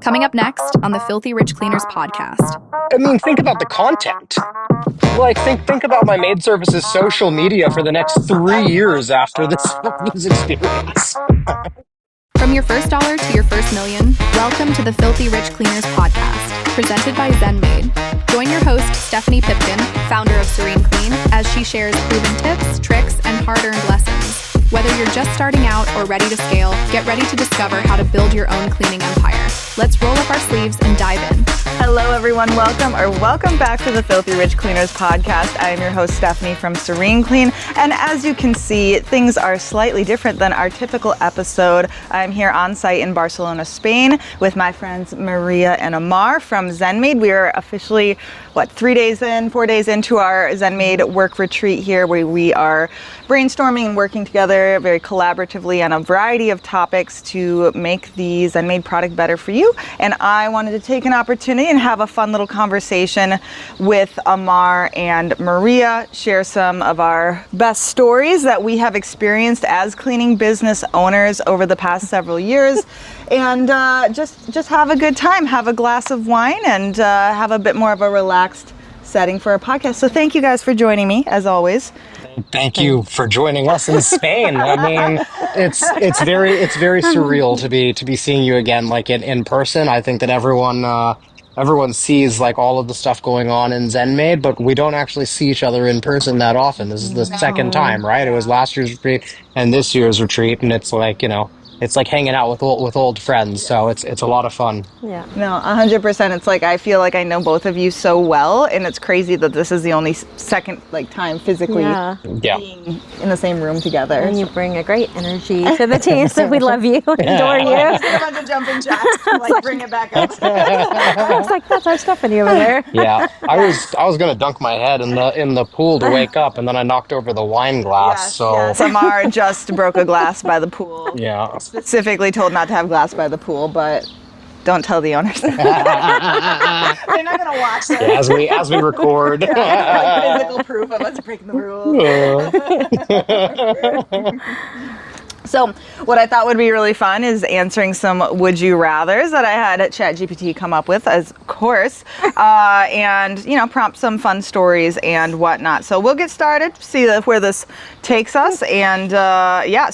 Coming up next on the Filthy Rich Cleaners podcast. I mean, think about the content. Like, think about my maid service's social media for the next 3 years after this experience. From your first dollar to your first million, welcome to the Filthy Rich Cleaners podcast, presented by ZenMaid. Join your host, Stephanie Pipkin, founder of Serene Clean, as she shares proven tips, tricks, and hard-earned lessons. Whether you're just starting out or ready to scale, get ready to discover how to build your own cleaning empire. Let's roll up our sleeves and dive in. Hello, everyone. Welcome back to the Filthy Rich Cleaners podcast. I am your host, Stephanie from Serene Clean. And as you can see, things are slightly different than our typical episode. I'm here on site in Barcelona, Spain, with my friends Maria and Amar from ZenMaid. We are officially, 4 days into our ZenMaid work retreat here, where we are brainstorming and working together very collaboratively on a variety of topics to make the ZenMaid product better for you. And I wanted to take an opportunity and have a fun little conversation with Amar and Maria, share some of our best stories that we have experienced as cleaning business owners over the past several years, and just have a good time, have a glass of wine, and have a bit more of a relaxed setting for our podcast. So thank you guys for joining me, as always. Thank you for joining us in Spain. I mean, it's very surreal to be seeing you again, like in person. I think that everyone sees like all of the stuff going on in ZenMaid, but we don't actually see each other in person that often. This is the second time, right? It was last year's retreat and this year's retreat, and it's like, it's like hanging out with old friends, so it's a lot of fun. Yeah. No, 100%. It's like I feel like I know both of you so well, and it's crazy that this is the only second time physically being in the same room together. And you bring a great energy to the team, so we love you, adore you. A bunch of jumping jacks to bring it back up. It's like, that's our Stephanie over there. Yeah, I was gonna dunk my head in the pool to wake up, and then I knocked over the wine glass. Yes. Amar just broke a glass by the pool. Yeah. Specifically told not to have glass by the pool, but don't tell the owners. They're not gonna watch that. Yeah, as we record. Like physical proof of us breaking the rules. So what I thought would be really fun is answering some would you rathers that I had ChatGPT come up with, as of course, and prompt some fun stories and whatnot. So we'll get started, see where this takes us, and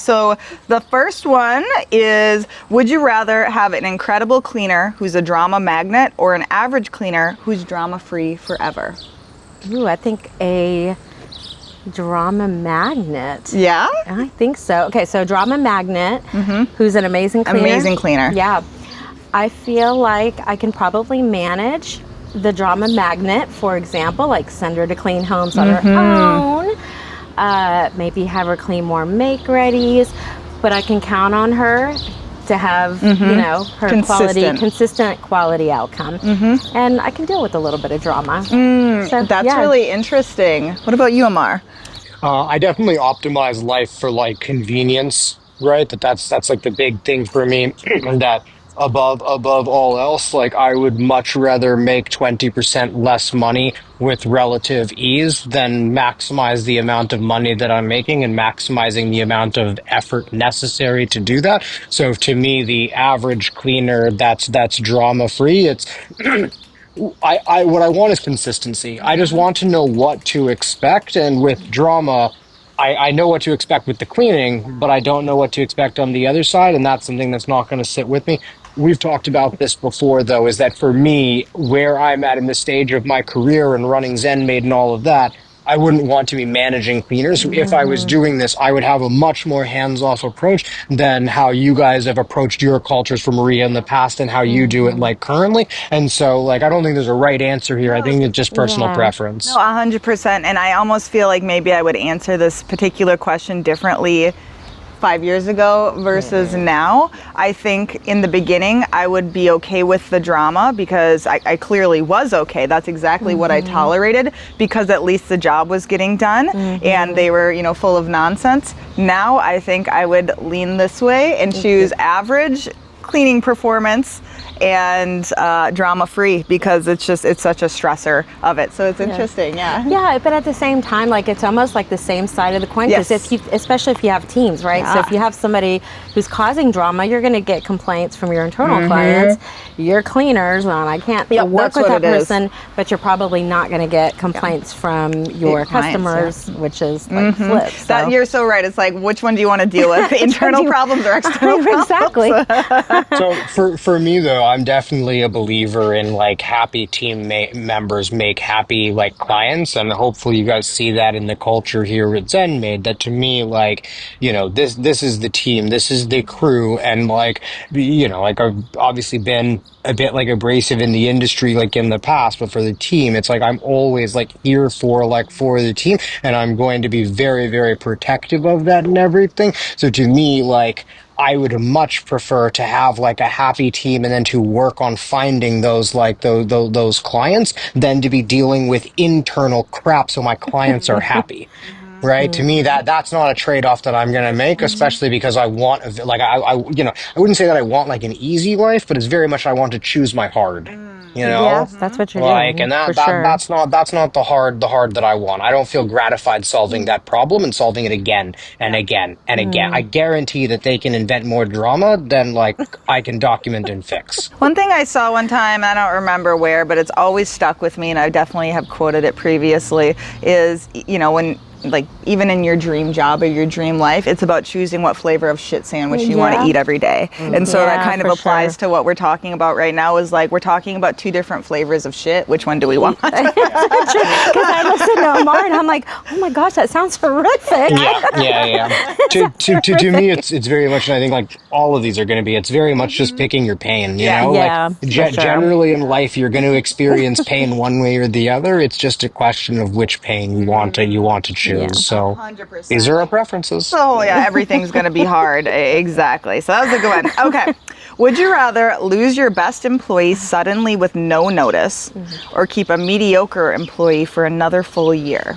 so the first one is, would you rather have an incredible cleaner who's a drama magnet or an average cleaner who's drama free forever? Ooh, I think a drama magnet. Yeah? I think so. Okay, so drama magnet, who's an amazing cleaner. Amazing cleaner. Yeah. I feel like I can probably manage the drama magnet, for example, like send her to clean homes on her own, maybe have her clean more make-readies, but I can count on her to have, her consistent quality outcome. And I can deal with a little bit of drama. So, that's really interesting. What about you, Amar? I definitely optimize life for like convenience, right? That's like the big thing for me. That above all else, like I would much rather make 20% less money with relative ease than maximize the amount of money that I'm making and maximizing the amount of effort necessary to do that. So to me, the average cleaner that's drama free, it's what I want is consistency. I just want to know what to expect, and with drama, I know what to expect with the cleaning, but I don't know what to expect on the other side, and that's something that's not going to sit with me. We've talked about this before, though, is that for me, where I'm at in the stage of my career and running ZenMaid and all of that, I wouldn't want to be managing cleaners. If I was doing this, I would have a much more hands-off approach than how you guys have approached your cultures for Maria in the past and how you do it like currently. And so I don't think there's a right answer here. I think it's just personal preference. No, 100%. And I almost feel like maybe I would answer this particular question differently 5 years ago versus now. I think in the beginning I would be okay with the drama because I clearly was okay. That's exactly what I tolerated because at least the job was getting done and they were, full of nonsense. Now I think I would lean this way and choose average cleaning performance and drama free, because it's such a stressor of it. So it's interesting. Yeah, but at the same time, like, it's almost like the same side of the coin, because especially if you have teams, right? So if you have somebody who's causing drama, you're going to get complaints from your internal clients, your cleaners, well, I can't work with that person, but you're probably not going to get complaints from your customers, which is like flip. So. That, you're so right. It's like, which one do you want to deal with? Internal problems or external problems? Exactly. So for me though, I'm definitely a believer in like happy team members make happy like clients, and hopefully you guys see that in the culture here at ZenMaid. That to me, like, you know, this is the team, this is the crew, and like, you know, like I've obviously been a bit like abrasive in the industry like in the past, but for the team, it's like I'm always like here for the team, and I'm going to be very, very protective of that and everything. So to me, like, I would much prefer to have like a happy team and then to work on finding those like those clients than to be dealing with internal crap so my clients are happy. Right. To me, that's not a trade-off that I'm going to make, especially because I want, like, I, you know, I wouldn't say that I want like an easy life, but it's very much I want to choose my hard, you know, Yes, that's what you're like, doing. and Sure. that's not the hard that I want. I don't feel gratified solving that problem and solving it again and again and again. I guarantee that they can invent more drama than like I can document and fix. One thing I saw one time, I don't remember where, but it's always stuck with me, and I definitely have quoted it previously, is, you know, when, like, even in your dream job or your dream life, it's about choosing what flavor of shit sandwich you want to eat every day. And so that kind of applies to what we're talking about right now, is like, we're talking about two different flavors of shit. Which one do we want? Because I listen to Amar and I'm like, oh my gosh, that sounds horrific. Yeah. To me, it's very much, and I think like all of these are going to be, it's very much just picking your pain, you know? Like, generally in life, you're going to experience pain one way or the other. It's just a question of which pain you want to choose. So 100%. these are our preferences. So yeah, everything's going to be hard. Exactly. So that was a good one. Okay. Would you rather lose your best employee suddenly with no notice, or keep a mediocre employee for another full year?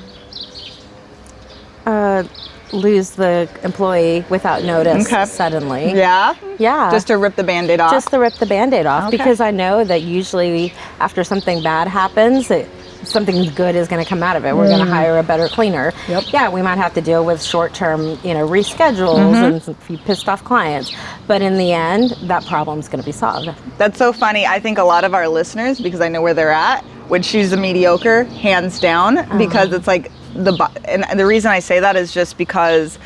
Lose the employee without notice suddenly. Yeah? Yeah. Just to rip the Band-Aid off? Just to rip the Band-Aid off, because I know that usually after something bad happens, something good is going to come out of it. We're going to hire a better cleaner. Yeah, we might have to deal with short-term, you know, reschedules and a few pissed off clients. But in the end, that problem's going to be solved. That's so funny. I think a lot of our listeners, because I know where they're at, would choose a mediocre, hands down, because it's like, and the reason I say that is just because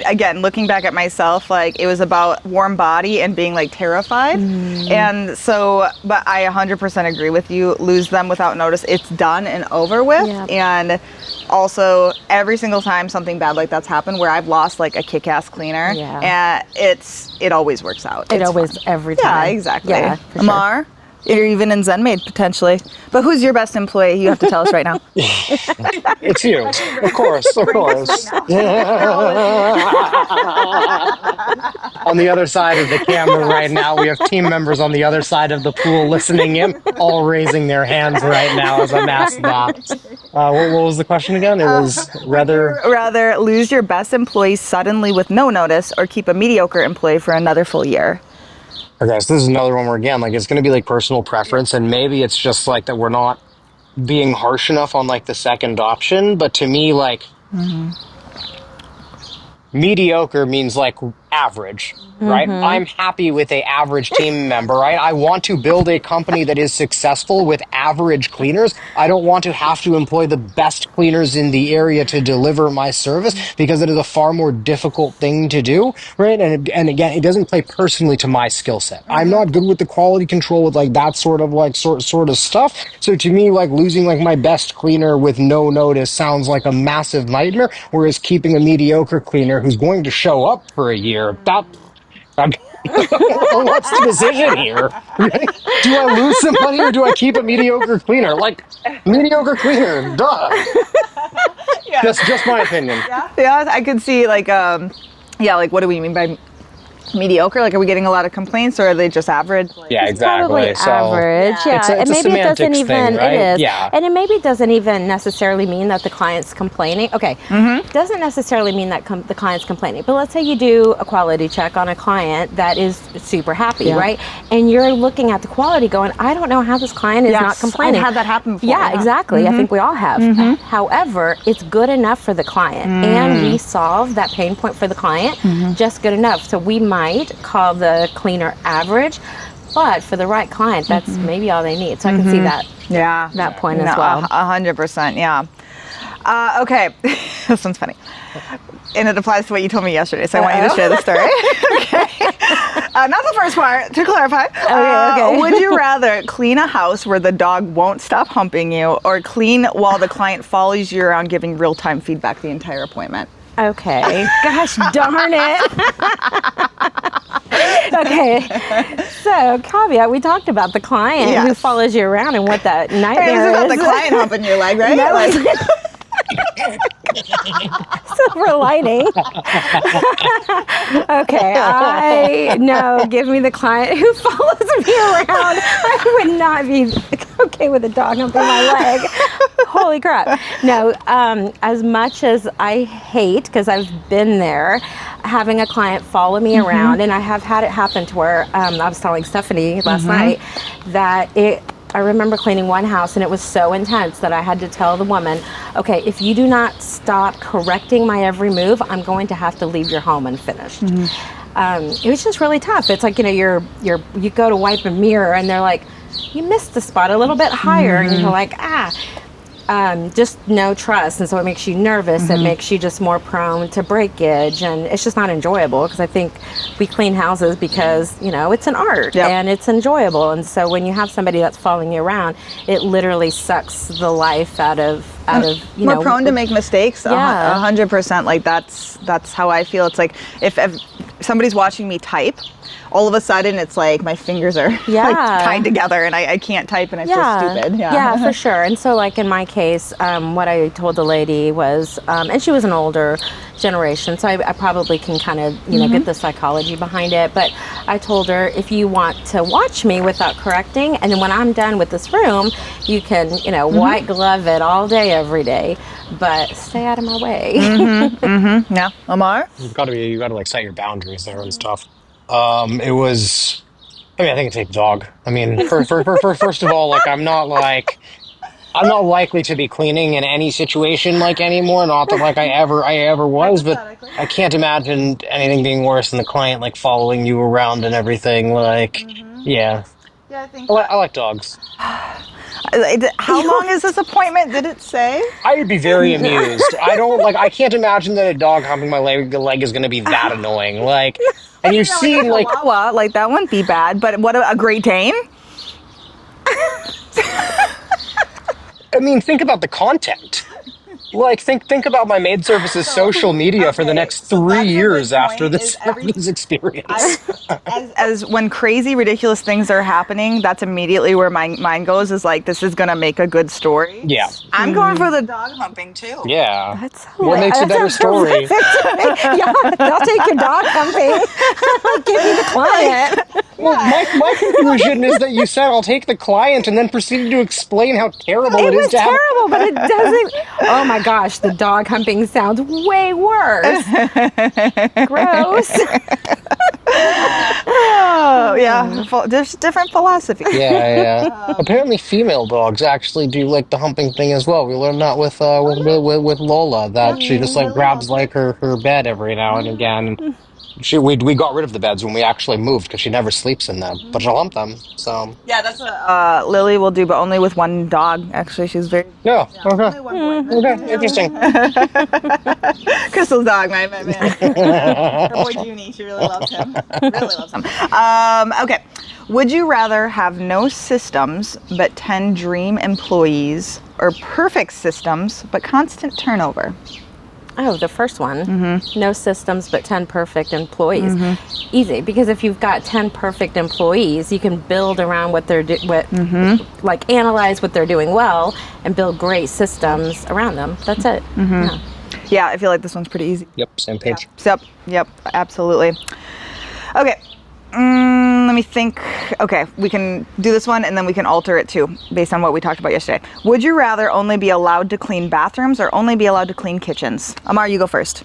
again, looking back at myself, like, it was about warm body and being like terrified. And so, but I 100% agree with you. Lose them without notice. It's done and over with. And also, every single time something bad like that's happened, where I've lost like a kick-ass cleaner, and it always works out. It always, every time. Yeah, exactly. Yeah, for Amar? Sure. Or even in ZenMaid, potentially. But who's your best employee? You have to tell us right now. It's you. Of course. On the other side of the camera right now, we have team members on the other side of the pool listening in, all raising their hands right now as I'm asked that. What was the question again? It was rather lose your best employee suddenly with no notice, or keep a mediocre employee for another full year. Okay, so this is another one where, again, like, it's going to be like personal preference, and maybe it's just like that we're not being harsh enough on like the second option, but to me, like, mediocre means like average, right? I'm happy with a average team member, right? I want to build a company that is successful with average cleaners. I don't want to have to employ the best cleaners in the area to deliver my service, because it is a far more difficult thing to do, right? And again, it doesn't play personally to my skill set. I'm not good with the quality control with like that sort of stuff. So to me, like, losing like my best cleaner with no notice sounds like a massive nightmare, whereas keeping a mediocre cleaner who's going to show up for a year, what's the decision here? Do I lose somebody, or do I keep a mediocre cleaner? Like, mediocre cleaner, duh. Just my opinion. Yeah, I could see like, like, what do we mean by mediocre? Like, are we getting a lot of complaints, or are they just average? Like, Yeah, exactly. Probably So average, yeah. it's a And maybe it doesn't semantics even, thing, right? it is. Yeah. And it maybe doesn't even necessarily mean that the client's complaining. Okay, doesn't necessarily mean that the client's complaining. But let's say you do a quality check on a client that is super happy, right? And you're looking at the quality going, I don't know how this client is not complaining. I've had that happen before. Yeah, exactly. I think we all have. However, it's good enough for the client, and we solve that pain point for the client just good enough. So we might call the cleaner average, but for the right client, that's maybe all they need. So I can see that. Yeah, that point as well. 100%. Yeah. Okay, this one's funny, and it applies to what you told me yesterday. So I want you to share the story. Okay. Not the first part. To clarify. Okay. Would you rather clean a house where the dog won't stop humping you, or clean while the client follows you around giving real-time feedback the entire appointment? Okay. Gosh darn it. Okay. So, caveat, we talked about the client who follows you around and what that nightmare This is about the client humping your leg, right? No. Like, silver lining. Okay, give me the client who follows me around. I would not be okay with a dog humping my leg. Holy crap. No, as much as I hate, because I've been there, having a client follow me around, and I have had it happen to where I was telling Stephanie last night that I remember cleaning one house, and it was so intense that I had to tell the woman, okay, if you do not stop correcting my every move, I'm going to have to leave your home unfinished. It was just really tough. It's like, you go to wipe a mirror, and they're like, you missed the spot a little bit higher, and you're like, just no trust, and so it makes you nervous. It makes you just more prone to breakage, and it's just not enjoyable, because I think we clean houses because it's an art and it's enjoyable, and so when you have somebody that's following you around, it literally sucks the life out of more prone to make mistakes. 100%. Like that's how I feel. It's like if somebody's watching me type, all of a sudden it's like my fingers are like tied together, and I can't type, and I feel stupid. Yeah, for sure. And so, like in my case, what I told the lady was, and she was an older generation, so I probably can kind of get the psychology behind it. But I told her, if you want to watch me without correcting, and then when I'm done with this room, you can white glove it all day, every day, but stay out of my way. Yeah, Amar. You got to like set your boundaries there and stuff. It was. I mean, I think it's a dog. I mean, first of all, like I'm not likely to be cleaning in any situation like anymore. Not that like I ever was, but I can't imagine anything being worse than the client like following you around and everything. Like, yeah, I think I like dogs. How long is this appointment? Did it say? I would be very amused. I can't imagine that a dog humping my leg is going to be that annoying. Like, and you've seen like Chihuahua, like that wouldn't be bad, but what a Great Dane? I mean, think about the content. Like, think about my maid service's social media for the next 3 years after this experience. As when crazy, ridiculous things are happening, that's immediately where my mind goes, is like, this is going to make a good story. Yeah. I'm going for the dog humping, too. Yeah. That's what makes a better story? Yeah, I'll take your dog humping. Give me the client. Well, my conclusion is that you said I'll take the client and then proceeded to explain how terrible it is to have. It was terrible, but it doesn't. Oh my gosh, the dog humping sounds way worse. Gross. Oh, yeah. There's different philosophies. Yeah. Apparently, female dogs actually do like the humping thing as well. We learned that with Lola, that she just like grabs like her bed every now and again. We got rid of the beds when we actually moved because she never sleeps in them, but she'll hump them. So yeah, that's what Lily will do, but only with one dog. Actually, she's very okay. Only one boy. Okay, interesting. Crystal's dog, my man. Her boy Junie, she really loves him. Okay, would you rather have no systems but 10 dream employees, or perfect systems but constant turnover? Oh, the first one. No systems but 10 perfect employees. Easy, because if you've got 10 perfect employees, you can build around what they're like analyze what they're doing well and build great systems around them. That's it. Yeah, I feel like this one's pretty easy. Yep, same page. Yep, absolutely. Okay. Let me think. Okay, we can do this one and then we can alter it too, based on what we talked about yesterday. Would you rather only be allowed to clean bathrooms or only be allowed to clean kitchens? Amar, you go first,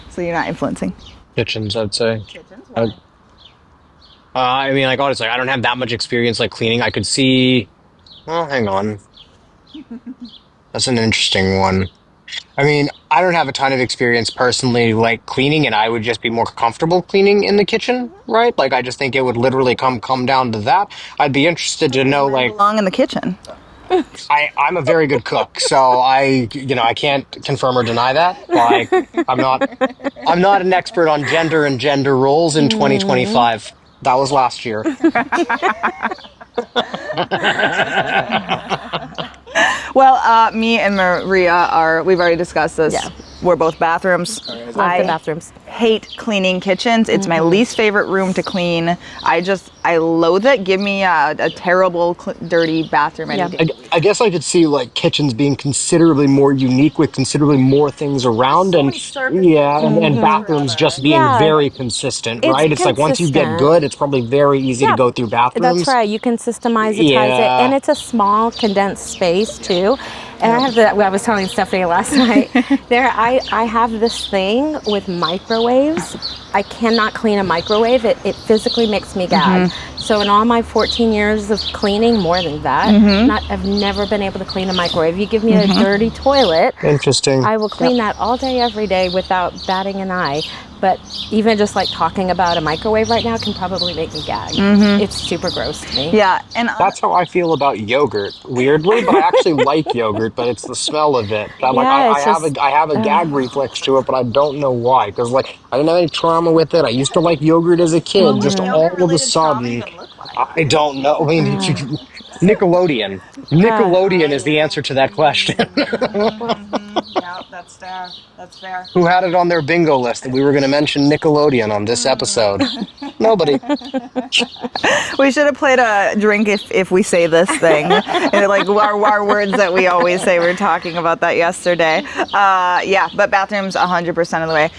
so you're not influencing. Kitchens, I'd say. Kitchens? Why? I mean, like, honestly, I don't have that much experience, like, cleaning. I could see... Well, hang on. That's an interesting one. I mean, I don't have a ton of experience personally, like, cleaning, and I would just be more comfortable cleaning in the kitchen, right? Like, I just think it would literally come down to that. I'd be interested to know, like... belong in the kitchen. I'm a very good cook, so I can't confirm or deny that. Like, I'm not an expert on gender and gender roles in 2025. That was last year. Well, me and Maria we've already discussed this. Yeah. We're both bathrooms. Love the bathrooms. Hate cleaning kitchens. It's my least favorite room to clean. I loathe it. Give me a terrible, dirty bathroom any day. I guess I could see, like, kitchens being considerably more unique with considerably more things around, and bathrooms just being very consistent, right? It's like once you get good, it's probably very easy to go through bathrooms. That's right. You can systemize it, and it's a small, condensed space too. And I was telling Stephanie last night, I have this thing with microwaves. I cannot clean a microwave. It physically makes me gag. So in all my 14 years of cleaning, more than that, I've never been able to clean a microwave. You give me a dirty toilet. Interesting. I will clean that all day, every day without batting an eye. But even just like talking about a microwave right now can probably make me gag. It's super gross to me. Yeah, and that's how I feel about yogurt. Weirdly, but I actually like yogurt, but it's the smell of it. I have a gag reflex to it, but I don't know why. Because, like, I didn't have any trauma with it. I used to like yogurt as a kid. Just all of a sudden, I don't know. I mean, Nickelodeon. Nickelodeon is the answer to that question. Yeah, that's fair. That's fair. Who had it on their bingo list that we were going to mention Nickelodeon on this episode? Nobody. We should have played a drink if we say this thing. And like our words that we always say. We were talking about that yesterday. But bathrooms 100% of the way.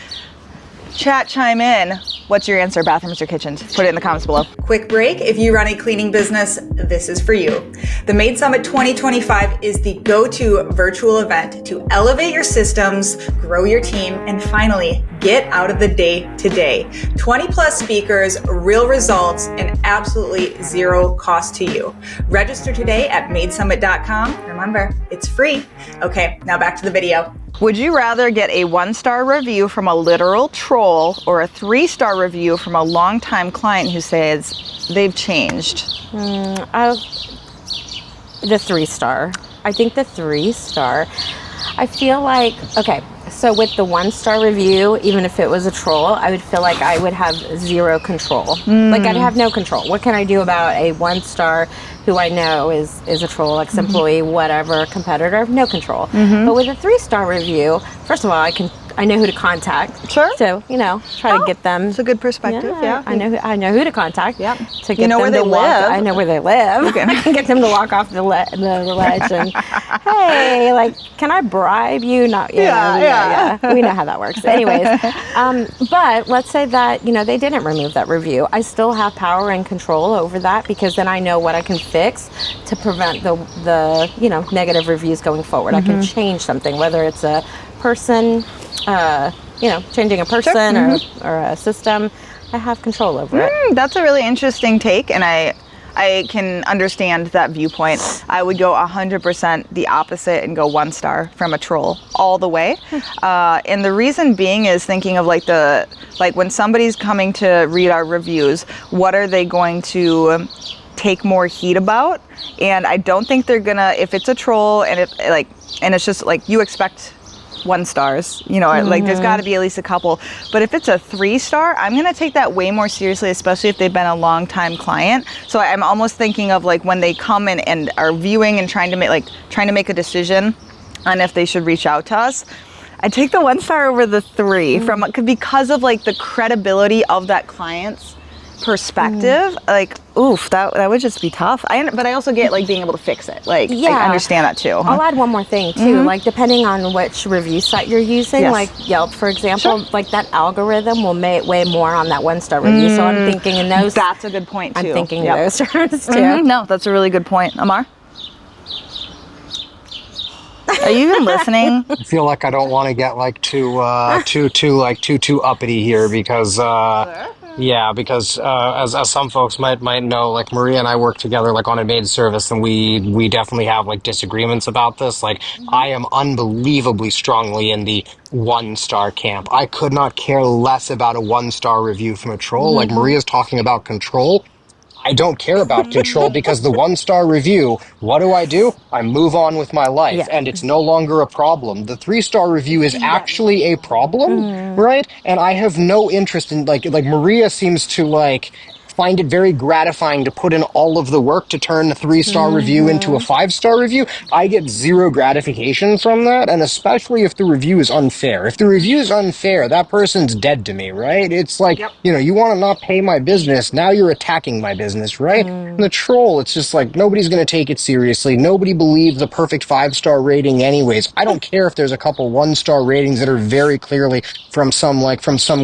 Chat, chime in. What's your answer, bathrooms or kitchens? Put it in the comments below. Quick break. If you run a cleaning business, this is for you. The Maid Summit 2025 is the go-to virtual event to elevate your systems, grow your team, and finally get out of the day-to-day. 20 plus speakers, real results, and absolutely zero cost to you. Register today at maidsummit.com. Remember, it's free. Okay, now back to the video. Would you rather get a 1-star review from a literal troll or a 3-star review from a longtime client who says they've changed? The 3-star. I think the 3-star. I feel like, okay, so with the 1-star review, even if it was a troll, I would feel like I would have zero control. Like I'd have no control. What can I do about a 1-star who I know is a troll, ex-employee, whatever, competitor? No control. But with a 3-star review, first of all, I know who to contact. Sure. So, try to get them. It's a good perspective. Yeah. I know who to contact. Yep. To get them where they live. I know where they live. Okay. I can get them to walk off the ledge and, hey, like, can I bribe you? Not. Yeah. We know how that works. Anyways, but let's say that they didn't remove that review. I still have power and control over that because then I know what I can fix to prevent the negative reviews going forward. I can change something, whether it's a person, changing a person or a system. I have control over it. That's a really interesting take, and I can understand that viewpoint. I would go 100% the opposite and go 1-star from a troll all the way. And the reason being is thinking of like when somebody's coming to read our reviews, what are they going to take more heat about? And I don't think they're gonna, if it's a troll and it's just like you expect 1 stars, like there's got to be at least a couple. But if it's a 3-star, I'm gonna take that way more seriously, especially if they've been a long time client. So I'm almost thinking of like when they come in and are viewing and trying to make a decision on if they should reach out to us. I take the 1-star over the 3 because of like the credibility of that client's perspective, like, oof, that would just be tough. But I also get like being able to fix it. Like, I understand that too. I'll add one more thing too. Like, depending on which review site you're using, like Yelp, for example, like that algorithm will weigh more on that 1-star review. So I'm thinking in those. That's a good point too. I'm thinking in those terms too. No, that's a really good point. Amar? Are you even listening? I feel like I don't want to get like too uppity here because as some folks might know, like Maria and I work together like on a maid service, and we definitely have like disagreements about this. Like, I am unbelievably strongly in the 1-star camp. I could not care less about a 1-star review from a troll. Like Maria's talking about control. I don't care about control because the 1-star review, what do? I move on with my life and it's no longer a problem. The 3-star review is actually a problem, right? And I have no interest in like Maria seems to like find it very gratifying to put in all of the work to turn a 3-star review into a 5-star review. I get zero gratification from that, and especially if the review is unfair. If the review is unfair, that person's dead to me, right? It's like, you want to not pay my business, now you're attacking my business, right? And the troll, it's just like, nobody's going to take it seriously. Nobody believes the perfect 5-star rating anyways. I don't care if there's a couple 1-star ratings that are very clearly from some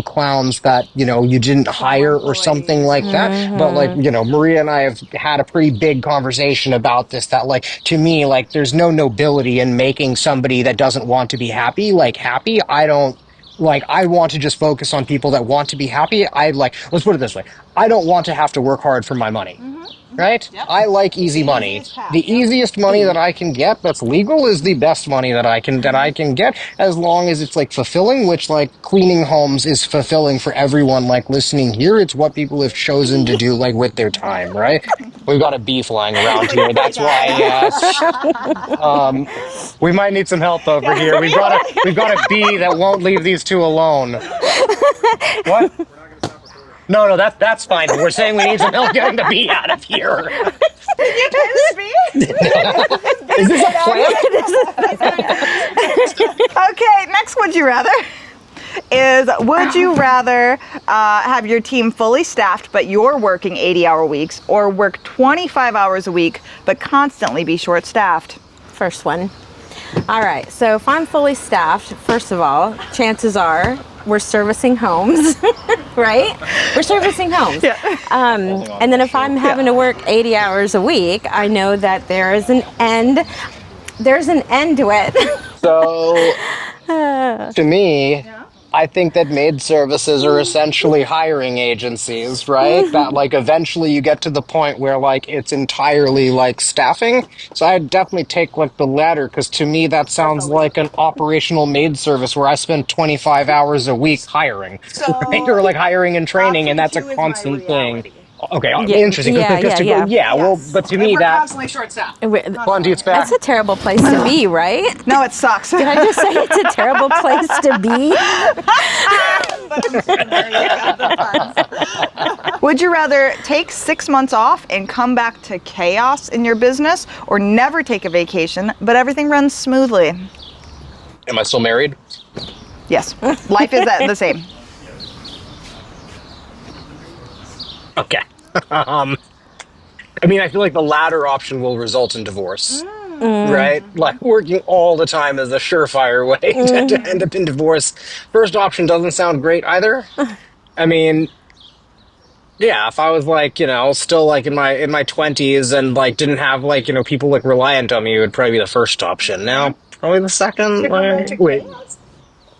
clowns that, you didn't hire or something like that. But like, Maria and I have had a pretty big conversation about this, that like, to me, like, there's no nobility in making somebody that doesn't want to be happy, like, happy. I want to just focus on people that want to be happy. Let's put it this way. I don't want to have to work hard for my money. Right? Yep. I like easy money. The easiest money that I can get that's legal is the best money that I can get, as long as it's like fulfilling, which like cleaning homes is fulfilling for everyone like listening here. It's what people have chosen to do like with their time, right? We've got a bee flying around here. That's why we might need some help over here. We've got a bee that won't leave these two alone. What? No, that's fine. We're saying we need some help getting the bee out of here. You kidding me? Is this a plan? Okay, next would you rather is, would you rather have your team fully staffed but you're working 80-hour weeks, or work 25 hours a week but constantly be short-staffed? First one. All right, so if I'm fully staffed, first of all, chances are we're servicing homes, right? We're servicing homes. Yeah. And then if I'm having to work 80 hours a week, I know that there is an end. There's an end to it. So, to me, I think that maid services are essentially hiring agencies, right? That like eventually you get to the point where like it's entirely like staffing. So I'd definitely take like the latter, because to me that sounds like an operational maid service where I spend 25 hours a week hiring, right? Or like hiring and training, and that's a constant thing. Okay, interesting. Well, but to me, that constantly short-staffed. Blondie, it's back. That's a terrible place to be, right? No, it sucks. Did I just say it's a terrible place to be? Would you rather take 6 months off and come back to chaos in your business, or never take a vacation but everything runs smoothly? Am I still married? Yes. Life is the same. Okay. I mean, I feel like the latter option will result in divorce, right? Like, working all the time is a surefire way to end up in divorce. First option doesn't sound great either. I mean, yeah, if I was like, still like in my 20s and like didn't have like, people like reliant on me, it would probably be the first option. Now, probably the second. Wait.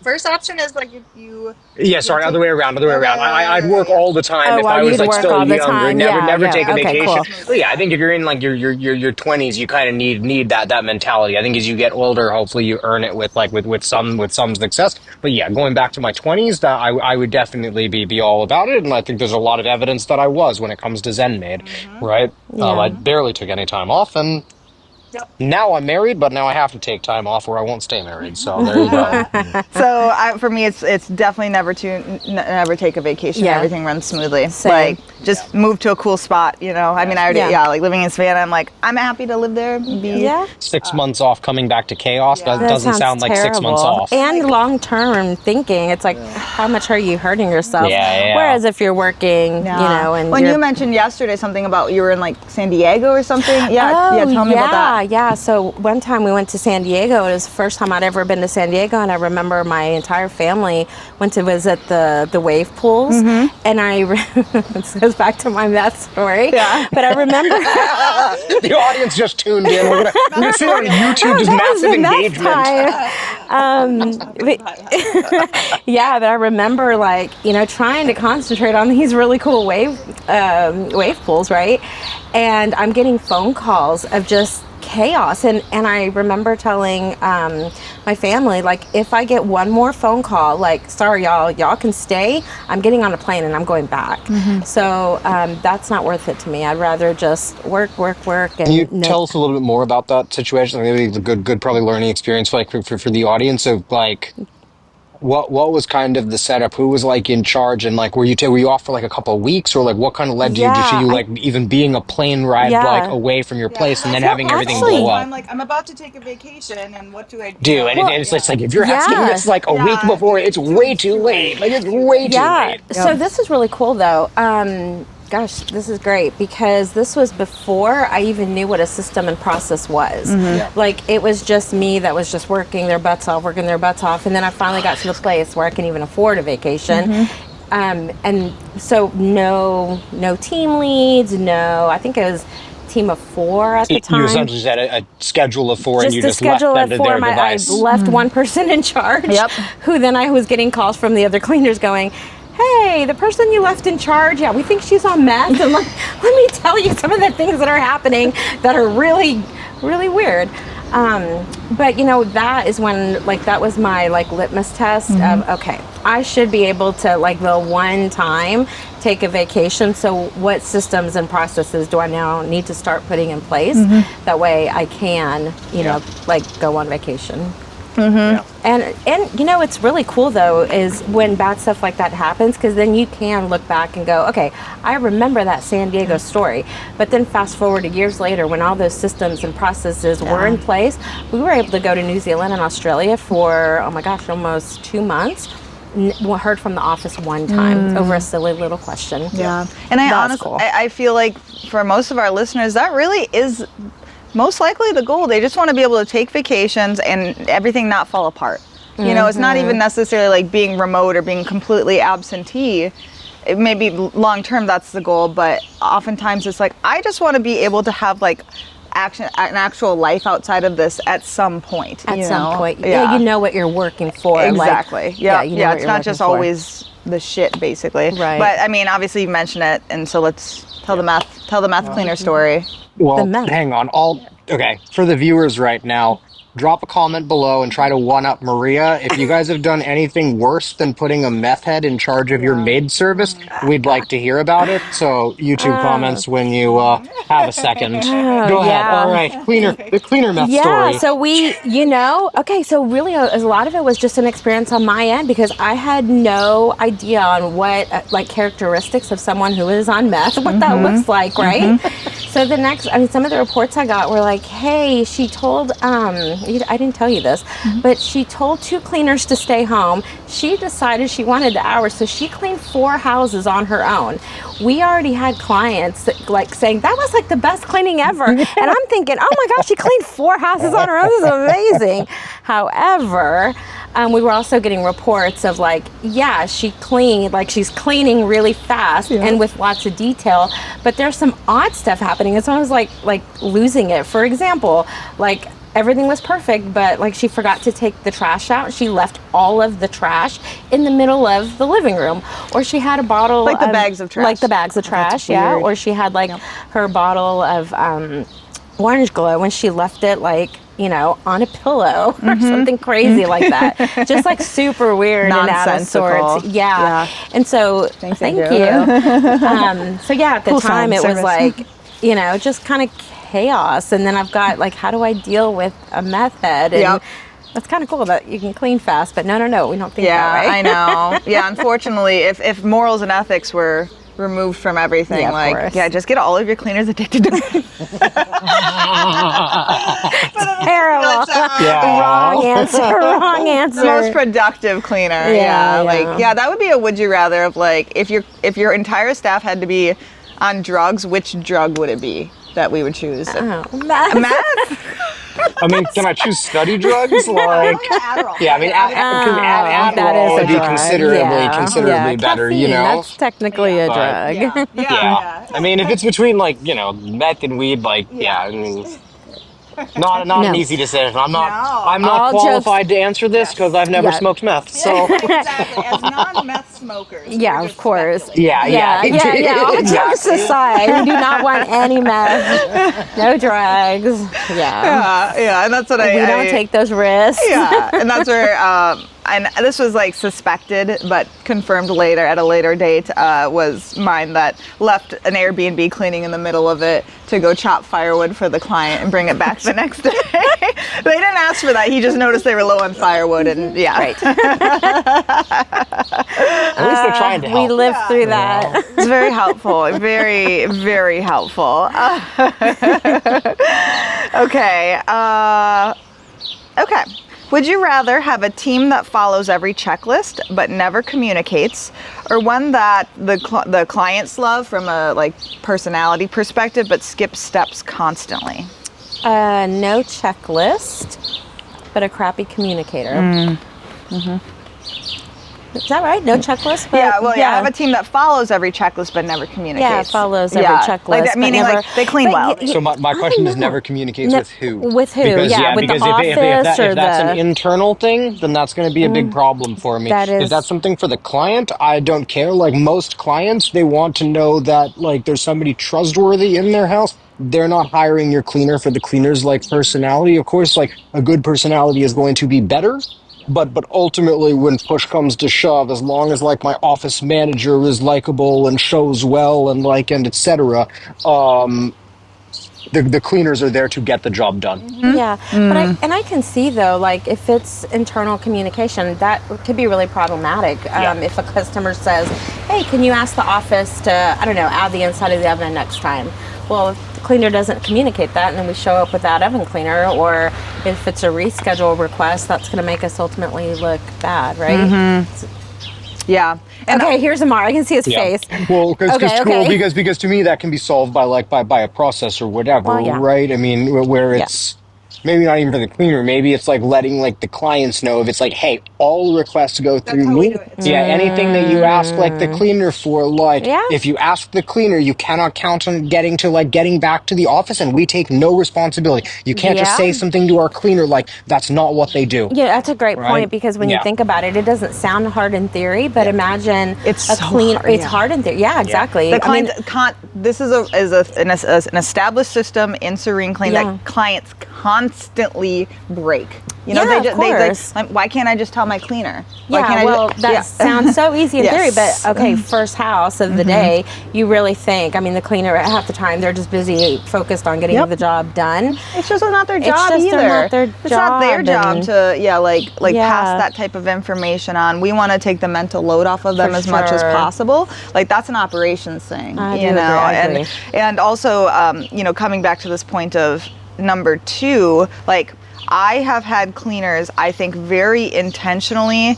First option is like if you... Yeah, sorry, other way around. I'd work all the time if I was like still younger. Never take a vacation. Cool. But yeah, I think if you're in like your 20s, you kind of need that mentality. I think as you get older, hopefully you earn it with some success. But yeah, going back to my 20s, that I would definitely be all about it, and I think there's a lot of evidence that I was when it comes to ZenMaid, right? I barely took any time off, and Now I'm married, but now I have to take time off or I won't stay married. So there you go. So for me, it's definitely never take a vacation. Yeah. Everything runs smoothly. Same. Like just move to a cool spot. You know, I mean, I already Yeah. like living in Savannah. I'm like, I'm happy to live there. Be Yeah. 6 months off, coming back to chaos. That That doesn't sounds sound like terrible. 6 months off. And long-term thinking, it's like, how much are you hurting yourself? Yeah. Whereas if you're working, and when you're, you mentioned yesterday something about you were in like San Diego or something. Yeah, Oh, tell me about that. Yeah. So one time we went to San Diego. It was the first time I'd ever been to San Diego, and I remember my entire family went to visit the wave pools. And this goes back to my meth story. Yeah. But I remember The audience just tuned in. We're gonna see on YouTube just that was massive the meth engagement. time. But I remember trying to concentrate on these really cool wave pools, right? And I'm getting phone calls of just chaos, and I remember telling my family, like, if I get one more phone call, like, sorry y'all can stay, I'm getting on a plane and I'm going back. So that's not worth it to me. I'd rather just work and Can you tell us a little bit more about that situation? Maybe it's a good probably learning experience for the audience of like what was kind of the setup? Who was like in charge, and like were you off for like a couple of weeks, or like what kind of led to you like even being a plane ride like away from your place and then having everything blow up? I'm like, I'm about to take a vacation, and what do I do? Do and it's like if you're asking this like a week before, it's way too late. Like it's way too late. So this is really cool though. Gosh, this is great because this was before I even knew what a system and process was. Like it was just me that was just working their butts off, and then I finally got to the place where I can even afford a vacation. And so no team leads, I think it was team of 4 at the time. You essentially had a schedule of 4 and you just a schedule left them of 4. to their device. I left one person in charge. Who then I was getting calls from the other cleaners going, hey, the person you left in charge, we think she's on meth. And let me tell you some of the things that are happening that are really, really weird. But that is when that was my litmus test of, okay, I should be able to the one time take a vacation. So what systems and processes do I now need to start putting in place? That way I can, go on vacation. And it's really cool though is when bad stuff like that happens, because then you can look back and go, okay, I remember that San Diego story, but then fast forward to years later when all those systems and processes were in place, we were able to go to New Zealand and Australia for almost 2 months. Heard from the office one time over a silly little question. And I honestly I feel like for most of our listeners that really is most likely the goal. They just want to be able to take vacations and everything not fall apart. It's not even necessarily like being remote or being completely absentee. It may be long term that's the goal, but oftentimes it's like, I just want to be able to have like an actual life outside of this at some point. At some point. You know what you're working for. Exactly. It's not just for. Always the shit, basically. Right. But I mean, obviously you mentioned it, and so let's tell the meth cleaner story. Well, hang on. Okay, for the viewers right now, drop a comment below and try to one-up Maria. If you guys have done anything worse than putting a meth head in charge of your maid service, we'd like to hear about it. So YouTube comments when you have a second. Go ahead. All right, the cleaner meth story. Yeah, so we, so really a lot of it was just an experience on my end because I had no idea on what characteristics of someone who is on meth, what that looks like, right? So some of the reports I got were like, hey, she told, I didn't tell you this, but she told 2 cleaners to stay home. She decided she wanted the hours, so she cleaned 4 houses on her own. We already had clients that, saying, that was the best cleaning ever. And I'm thinking, oh my gosh, she cleaned 4 houses on her own. This is amazing. However, we were also getting reports of she cleaned, she's cleaning really fast and with lots of detail, but there's some odd stuff happening. And someone was like losing it. For example, everything was perfect, but she forgot to take the trash out. She left all of the trash in the middle of the living room, or she had a bottle the bags of trash, or she had her bottle of orange glow when she left it on a pillow or something crazy like that. Just super weird and out of sorts. Yeah. And so thank you. So at the time it was just kind of chaos. And then I've got like, how do I deal with a meth head? And that's kind of cool that you can clean fast, but no, we don't think that way. I know. Yeah, unfortunately, if morals and ethics were removed from everything, just get all of your cleaners addicted to meth. Terrible. Wrong answer. The most productive cleaner. That would be a would you rather of like, if your entire staff had to be on drugs, which drug would it be that we would choose? Meth? I mean, can I choose study drugs? Like, Adderall. Yeah, I mean, Adderall would be considerably better, Caffeine, you know? That's technically a drug. Yeah. I mean, if it's between, like, you know, meth and weed, like, I mean, not an easy decision. I'm not qualified to answer this because I've never smoked meth, so. Exactly, as non-meth smokers. Yeah, of course. Yeah. All jokes aside, we do not want any meth, no drugs. Yeah, and that's what we don't take those risks. Yeah, and that's where, and this was like suspected, but confirmed later at a later date, was mine that left an Airbnb cleaning in the middle of it to go chop firewood for the client and bring it back the next day. They didn't ask for that. He just noticed they were low on firewood, and Right. At least they're trying to help. We lived through that. It's very helpful. Very, very helpful. Okay. Okay. Would you rather have a team that follows every checklist but never communicates, or one that the clients love from a personality perspective but skips steps constantly? No checklist, but a crappy communicator. Mm-hmm. Is that right? No checklist? But I have a team that follows every checklist but never communicates. Yeah, follows every checklist. Meaning they clean well. So my question is never communicates with who? With who? Because, with because the office if that's an internal thing, then that's going to be a big problem for me. If that's something for the client, I don't care. Like most clients, they want to know that there's somebody trustworthy in their house. They're not hiring your cleaner for the cleaner's personality. Of course, a good personality is going to be better. But ultimately, when push comes to shove, as long as my office manager is likable and shows well and and etc., the cleaners are there to get the job done. Mm-hmm. Yeah, but I can see though, if it's internal communication, that could be really problematic. If a customer says, "Hey, can you ask the office to add the inside of the oven next time?" Well, if the cleaner doesn't communicate that, and then we show up with that oven cleaner, or if it's a reschedule request, that's going to make us ultimately look bad, right? Mm-hmm. Yeah. And here's Amar. I can see his face. Well, because to me that can be solved by a process or whatever, right? I mean, where it's maybe not even for the cleaner. Maybe it's letting the clients know if it's hey, all requests go through me. Anything that you ask the cleaner for, if you ask the cleaner, you cannot count on getting back to the office, and we take no responsibility. You can't just say something to our cleaner that's not what they do. Yeah, that's a great point, because when you think about it, it doesn't sound hard in theory, but imagine it's it's hard in theory. Yeah, exactly. The client can't. This is an established system in Serene Clean that clients constantly break. They why can't I just tell my cleaner? That sounds so easy in theory, but first house of the day, you really think, the cleaner half the time, they're just busy, focused on getting the job done. It's just not their job either. It's not their job to pass that type of information on. We want to take the mental load off of them as much as possible. That's an operations thing, I agree. And also, coming back to this point of number two, I have had cleaners, I think, very intentionally,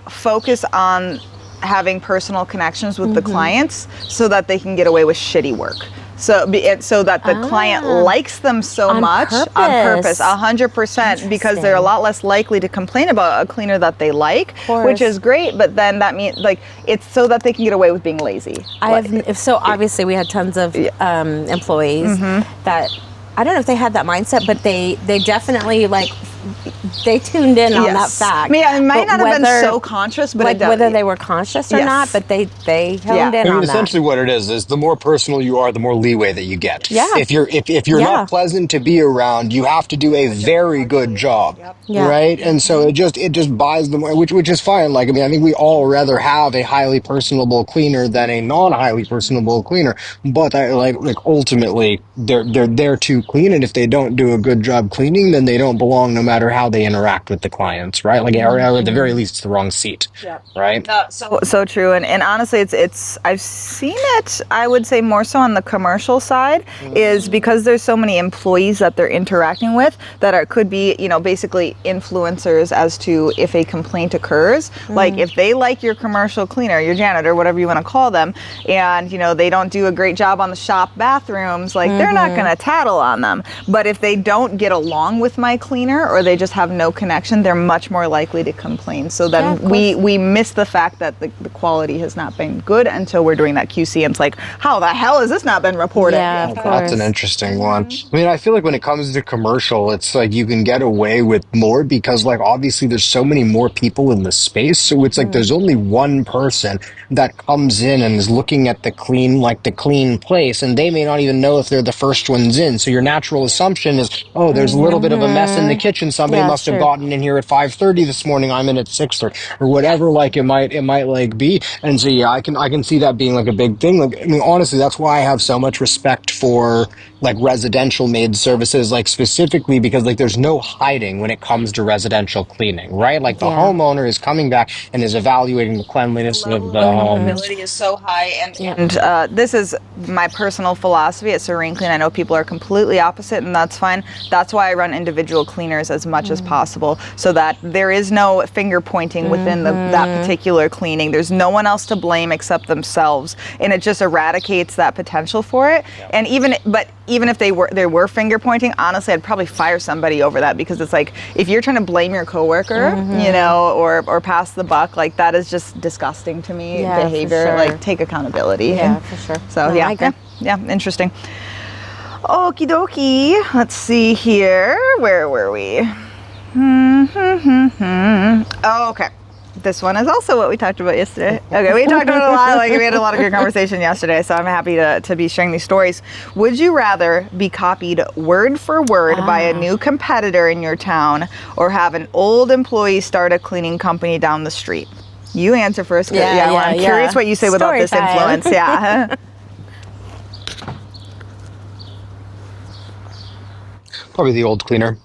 focus on having personal connections with the clients so that they can get away with shitty work. So that the client likes them so much on purpose, 100%, because they're a lot less likely to complain about a cleaner that they like, which is great. But then that means it's so that they can get away with being lazy. Obviously we had tons of employees that I don't know if they had that mindset, but they definitely they tuned in on that fact. Yeah, it might But not have been so conscious, but like it does. whether they were conscious or not, but they honed in I mean, on essentially that. what it is the more personal you are, the more leeway that you get. Yeah. If you're not pleasant to be around, you have to do a very good job. Yeah. Right. And so it just buys them, which is fine. Like, I mean, I think we all rather have a highly personable cleaner than a non-highly personable cleaner. But like ultimately they're there to clean. And if they don't do a good job cleaning, then they don't belong no matter how they interact with the clients. Right. Like, or at the very least, it's the wrong seat. Yeah. Right. So true. And honestly, it's I've seen it, I would say more so on the commercial side, is because there's so many employees that they're interacting with that could be, basically influencers as to if a complaint occurs. Like if they like your commercial cleaner, your janitor, whatever you want to call them, and they don't do a great job on the shop bathrooms, like they're not going to tattle on them. But if they don't get along with my cleaner or they just have no connection, they're much more likely to complain. So then we miss the fact that the quality has not been good until we're doing that QC, and it's like, how the hell has this not been reported? Yeah, of course. That's an interesting one. I mean, I feel like when it comes to commercial, it's like you can get away with more because, like, obviously there's so many more people in the space. So it's like there's only one person that comes in and is looking at the clean place, and they may not even know if they're the first ones in. So your natural assumption is, oh, there's a little bit of a mess in the kitchen. Somebody must have gotten in here at 5:30 this morning. I'm in at 6:30 or whatever. Like it might like be. And so yeah, I can see that being like a big thing. Like, I mean, honestly, that's why I have so much respect for like residential maid services, like specifically because like there's no hiding when it comes to residential cleaning, right? Like the homeowner is coming back and is evaluating the cleanliness of the home. The livability is so high, and this is my personal philosophy at Serene Clean. I know people are completely opposite, and that's fine. That's why I run individual cleaners as much as possible, so that there is no finger pointing within that particular cleaning. There's no one else to blame except themselves, and it just eradicates that potential for it. And even if they were finger pointing, honestly, I'd probably fire somebody over that, because it's like, if you're trying to blame your coworker, or pass the buck, like that is just disgusting to me behavior. Sure. Like, take accountability. Yeah, for sure. So No, yeah, interesting. Okie dokie. Let's see here. Where were we? Oh, okay. This one is also what we talked about yesterday. Okay, we talked about it a lot. Like, we had a lot of good conversation yesterday, so I'm happy to be sharing these stories. Would you rather be copied word for word by a new competitor in your town, or have an old employee start a cleaning company down the street? You answer first. I'm curious what you say without this influence. Yeah. Probably the old cleaner.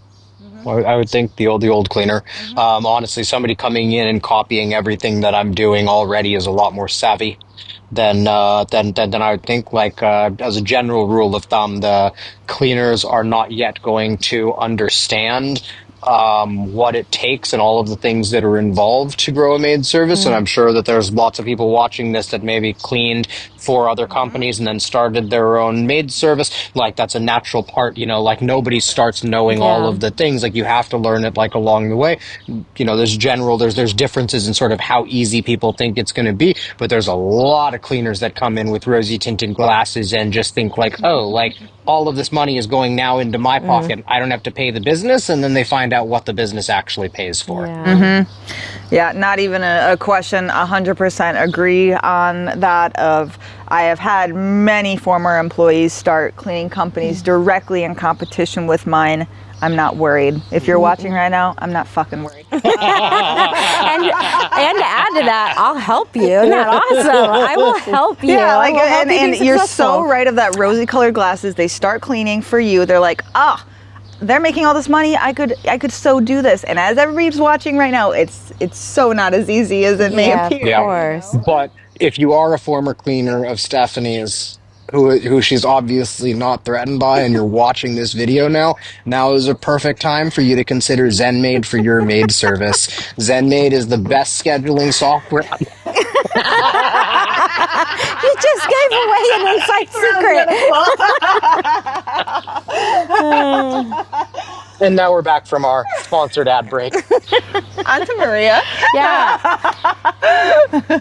I would think the old cleaner. Honestly, somebody coming in and copying everything that I'm doing already is a lot more savvy than I would think. Like, as a general rule of thumb, the cleaners are not yet going to understand what it takes and all of the things that are involved to grow a maid service. And I'm sure that there's lots of people watching this that maybe cleaned for other companies and then started their own maid service. Like, that's a natural part, like nobody starts knowing all of the things. Like, you have to learn it like along the way. There's differences in sort of how easy people think it's going to be, but there's a lot of cleaners that come in with rosy tinted glasses and just think like, oh, like all of this money is going now into my pocket. I don't have to pay the business. And then they find out what the business actually pays for. Yeah, not even a question. 100% agree on that. I have had many former employees start cleaning companies directly in competition with mine. I'm not worried. If you're watching right now, I'm not fucking worried. and to add to that, I'll help you. Isn't that awesome? I will help you. Yeah, like, help and you be you're successful. so right of that rosy colored glasses. They start cleaning for you. They're like, they're making all this money. I could so do this. And as everybody's watching right now, it's so not as easy as it may appear. Of course. But if you are a former cleaner of Stephanie's, who she's obviously not threatened by, and you're watching this video now is a perfect time for you to consider ZenMaid for your maid service. ZenMaid is the best scheduling software. You just gave away an inside secret. And now we're back from our sponsored ad break. On to Maria. Yeah.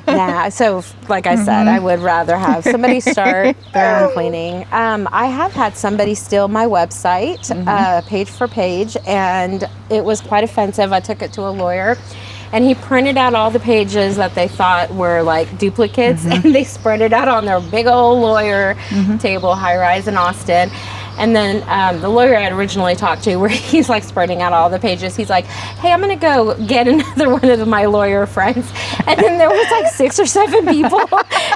Yeah, so like I said, I would rather have somebody start their own cleaning. I have had somebody steal my website, page for page, and it was quite offensive. I took it to a lawyer, and he printed out all the pages that they thought were like duplicates, and they spread it out on their big old lawyer table, high rise in Austin. And then the lawyer I had originally talked to, where he's like spreading out all the pages, he's like, hey, I'm going to go get another one of my lawyer friends. And then there was like 6 or 7 people.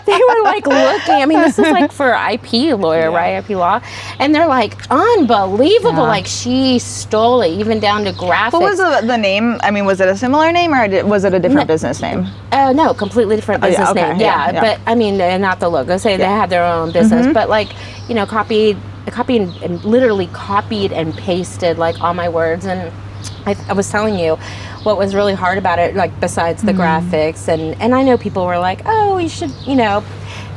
They were like looking. I mean, this is like for IP lawyer, right? IP law. And they're like, unbelievable. Yeah. Like she stole it, even down to graphics. What was the name? I mean, was it a similar name or was it a different business name? No, completely different business okay. name. Yeah. But I mean, and not the logo. Say they had their own business, but like, you know, copied and literally copied and pasted like all my words. And I was telling you what was really hard about it, like besides the graphics, and I know people were like, oh, you should, you know,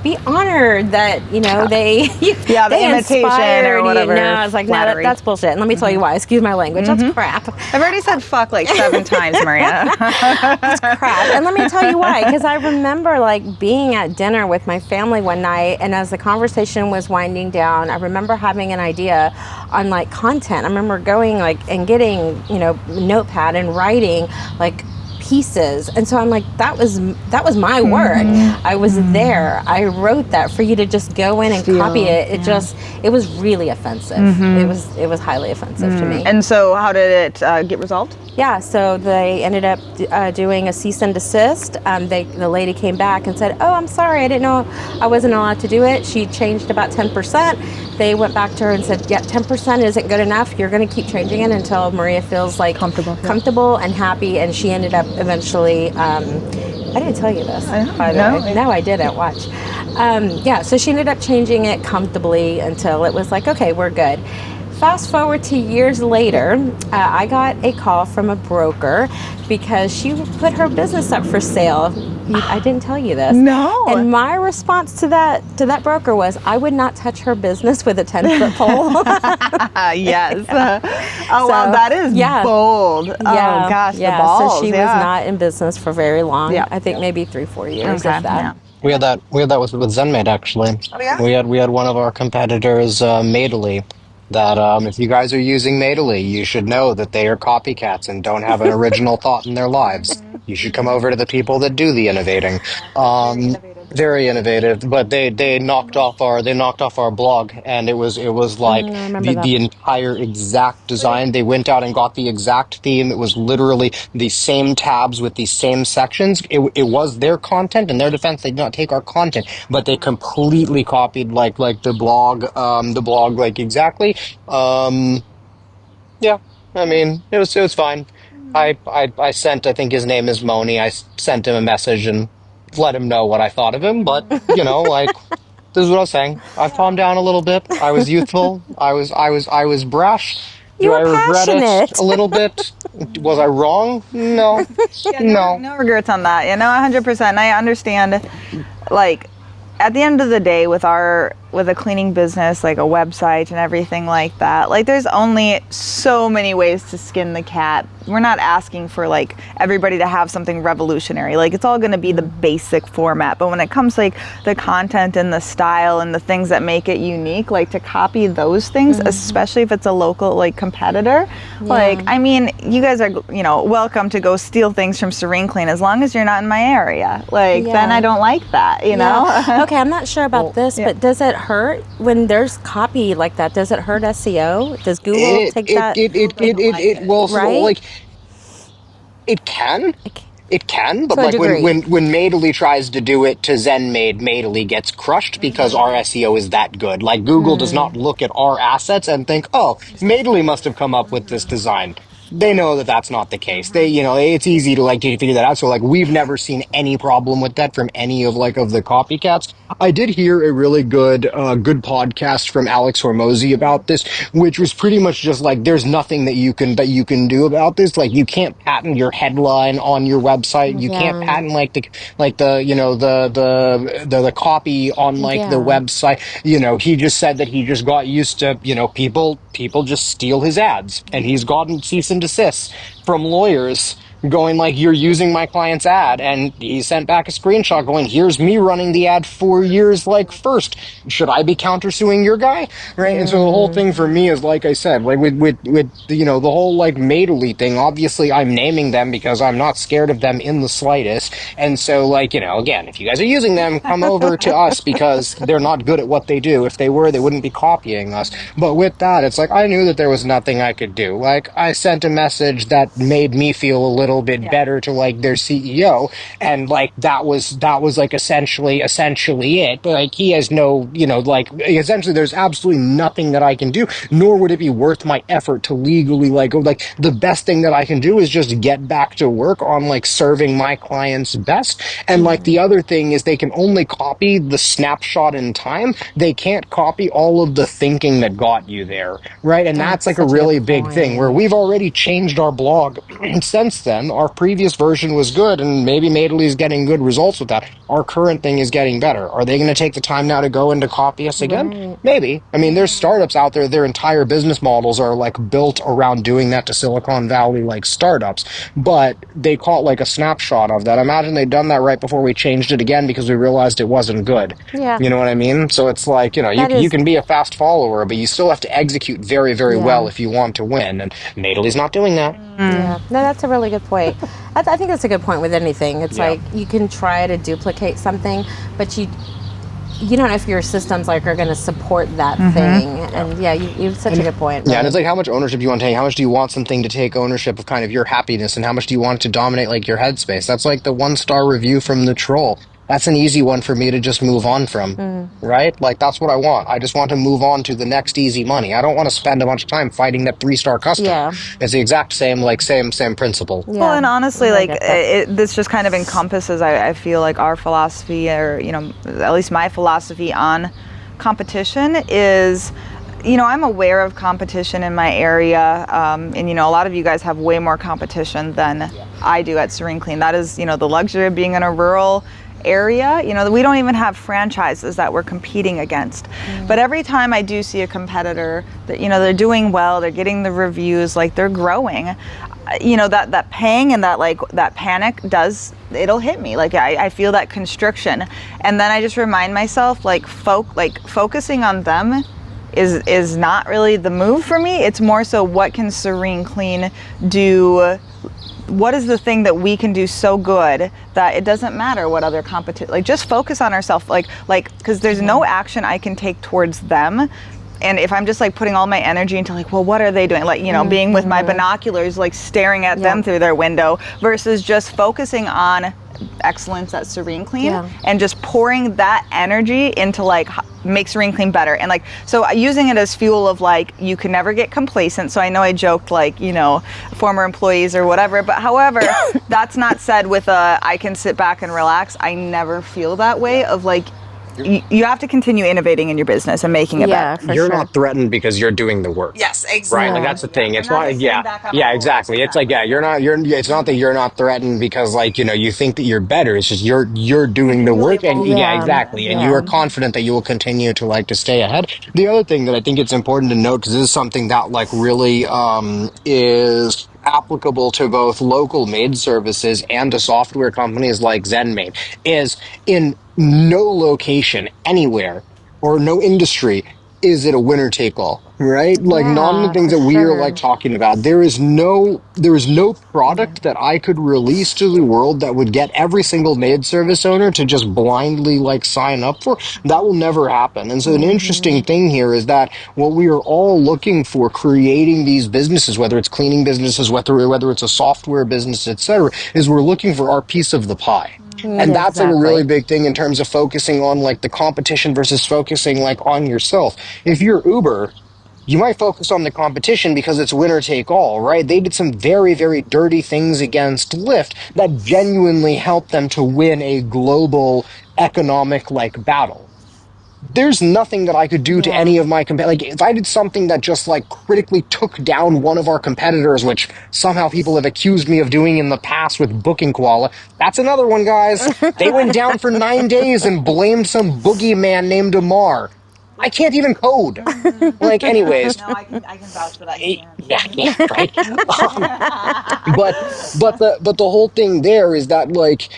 be honored that, you know, they the they imitation inspired or whatever. you. No, I was like, no, that's bullshit. And let me tell you why. Excuse my language. That's crap. I've already said fuck like 7 times, Maria. That's crap. And let me tell you why. Because I remember like being at dinner with my family one night, and as the conversation was winding down, I remember having an idea on like content. I remember going like and getting, you know, notepad and writing like pieces. And so I'm like, that was my work. I was there. I wrote that for you to just go in and copy it. It was really offensive. It was highly offensive to me. And so how did it get resolved? Yeah, so they ended up doing a cease and desist. The lady came back and said, oh, I'm sorry, I didn't know I wasn't allowed to do it. She changed about 10%. They went back to her and said, yeah, 10% isn't good enough. You're going to keep changing it until Maria feels like comfortable and happy. And she ended up eventually, I didn't tell you this, by the way. No, I didn't. Watch. So she ended up changing it comfortably until it was like, okay, we're good. Fast forward to years later, I got a call from a broker because she put her business up for sale. I didn't tell you this. No. And my response to that broker was, I would not touch her business with a 10-foot pole. Yes. Wow, that is bold. Oh gosh, the balls. So she was not in business for very long. Yeah. I think maybe 3-4 years, Okay. if that. Yeah. We had that with ZenMaid, actually. Oh, yeah? We had one of our competitors, Maidily, that if you guys are using Maidily, you should know that they are copycats and don't have an original thought in their lives. You should come over to the people that do the innovating. Very innovative, but they knocked off our blog, and it was like the entire exact design. They went out and got the exact theme. It was literally the same tabs with the same sections. It was their content. In their defense, they did not take our content, but they completely copied like the blog like exactly. Yeah, I mean it was fine. I sent, I think his name is Moni. I sent him a message and let him know what I thought of him, but you know, like this is what I was saying. I've calmed down a little bit. I was youthful. I was brash. Do I regret it a little bit? Was I wrong? No. No regrets on that. 100%. I understand. Like, at the end of the day, with a cleaning business, like a website and everything like that, like there's only so many ways to skin the cat. We're not asking for like everybody to have something revolutionary. Like it's all going to be the basic format. But when it comes to like the content and the style and the things that make it unique, like to copy those things, especially if it's a local like competitor, like I mean, you guys are welcome to go steal things from Serene Clean as long as you're not in my area. Like then I don't like that, you know. Okay, I'm not sure about this, but does it hurt when there's copy like that? Does it hurt SEO? Does Google take that? It can, but like when Maidily tries to do it to ZenMaid, Maidily gets crushed because our SEO is that good. Like Google does not look at our assets and think, oh, Maidily must have come up with this design. They know that that's not the case. It's easy to figure that out. So like we've never seen any problem with that from any of the copycats. I did hear a really good podcast from Alex Hormozy about this, which was pretty much just like there's nothing that you can do about this. Like you can't patent your headline on your website. You can't patent the copy on the website. He just said that he just got used to people just steal his ads, and he's gotten cease and desist from lawyers going like, you're using my client's ad, and he sent back a screenshot going, here's me running the ad 4 years like first. Should I be countersuing your guy? Right? And so the whole thing for me is, like I said, like with you know, the whole like Maidily thing, obviously I'm naming them because I'm not scared of them in the slightest. And so, like, you know, again, if you guys are using them, come over to us because they're not good at what they do. If they were, they wouldn't be copying us. But with that, it's like, I knew that there was nothing I could do. Like, I sent a message that made me feel a little bit better to like their CEO, and like that was like essentially it. But like, he has no, you know, like, essentially there's absolutely nothing that I can do, nor would it be worth my effort to legally like go. Like, the best thing that I can do is just get back to work on like serving my clients best. And like, the other thing is, they can only copy the snapshot in time. They can't copy all of the thinking that got you there, right? And that's like a really big thing, where we've already changed our blog since then. Our previous version was good, and maybe Maidily is getting good results with that. Our current thing is getting better. Are they going to take the time now to go and to copy us again? Right. Maybe. I mean, there's startups out there, their entire business models are like built around doing that to Silicon Valley like startups, but they call it like a snapshot of that. Imagine they'd done that right before we changed it again because we realized it wasn't good. Yeah. You know what I mean? So it's like, you know, you can be a fast follower, but you still have to execute very, very well if you want to win. And Maidily's not doing that. Yeah, no, that's a really good point. I think that's a good point with anything. It's like, you can try to duplicate something, but you don't know if your systems like are going to support that thing. And you have such a good point. Yeah, and it's like, how much ownership do you want to take? How much do you want something to take ownership of kind of your happiness, and how much do you want it to dominate like your headspace? That's like the 1-star review from the troll. That's an easy one for me to just move on from, right? Like, that's what I want. I just want to move on to the next easy money. I don't want to spend a bunch of time fighting that 3-star customer. Yeah. It's the exact same, like, same principle. Yeah. Well, and honestly, like, this just kind of encompasses, I feel like, our philosophy, or, you know, at least my philosophy on competition is, you know, I'm aware of competition in my area, and, you know, a lot of you guys have way more competition than I do at Serene Clean. That is, you know, the luxury of being in a rural area. You know, we don't even have franchises that we're competing against. But every time I do see a competitor that, you know, they're doing well, they're getting the reviews, like they're growing, you know, that pang and that, like, that panic it'll hit me. Like, I feel that constriction. And then I just remind myself, like, focusing on them is not really the move for me. It's more so, what can Serene Clean do? What is the thing that we can do so good that it doesn't matter what other competition, like, just focus on ourselves, like, because there's no action I can take towards them. And if I'm just like putting all my energy into like, well, what are they doing? Like, you know, being with my binoculars, like staring at them through their window, versus just focusing on excellence at Serene Clean and just pouring that energy into like make Serene Clean better. And like, so using it as fuel of like, you can never get complacent. So I know I joked like, you know, former employees or whatever, but however, that's not said with I can sit back and relax. I never feel that way of like, you have to continue innovating in your business and making it better. You're not threatened because you're doing the work. Yes, exactly. Right, like that's the thing. It's not, exactly. It's like, it's not that you're not threatened because, like, you know, you think that you're better. It's just you're doing the work, and exactly. And you are confident that you will continue to like to stay ahead. The other thing that I think it's important to note, because this is something that like really is applicable to both local maid services and to software companies like ZenMaid, is in no location anywhere or no industry is it a winner take all, right? Like, none of the things that we are like talking about. There is no product that I could release to the world that would get every single maid service owner to just blindly like sign up for. That will never happen. And so an interesting thing here is that what we are all looking for creating these businesses, whether it's cleaning businesses, whether it's a software business, etc., is we're looking for our piece of the pie. And that's like a really big thing in terms of focusing on like the competition versus focusing like on yourself. If you're Uber, you might focus on the competition because it's winner take all, right? They did some very, very dirty things against Lyft that genuinely helped them to win a global economic like battle. There's nothing that I could do to any of my competitors. Like, if I did something that just like critically took down one of our competitors, which somehow people have accused me of doing in the past with Booking Koala, that's another one, guys. They went down for 9 days and blamed some boogeyman named Amar. I can't even code. Like, anyways. No, I can vouch for that. Yeah, right. But the whole thing there is that, like,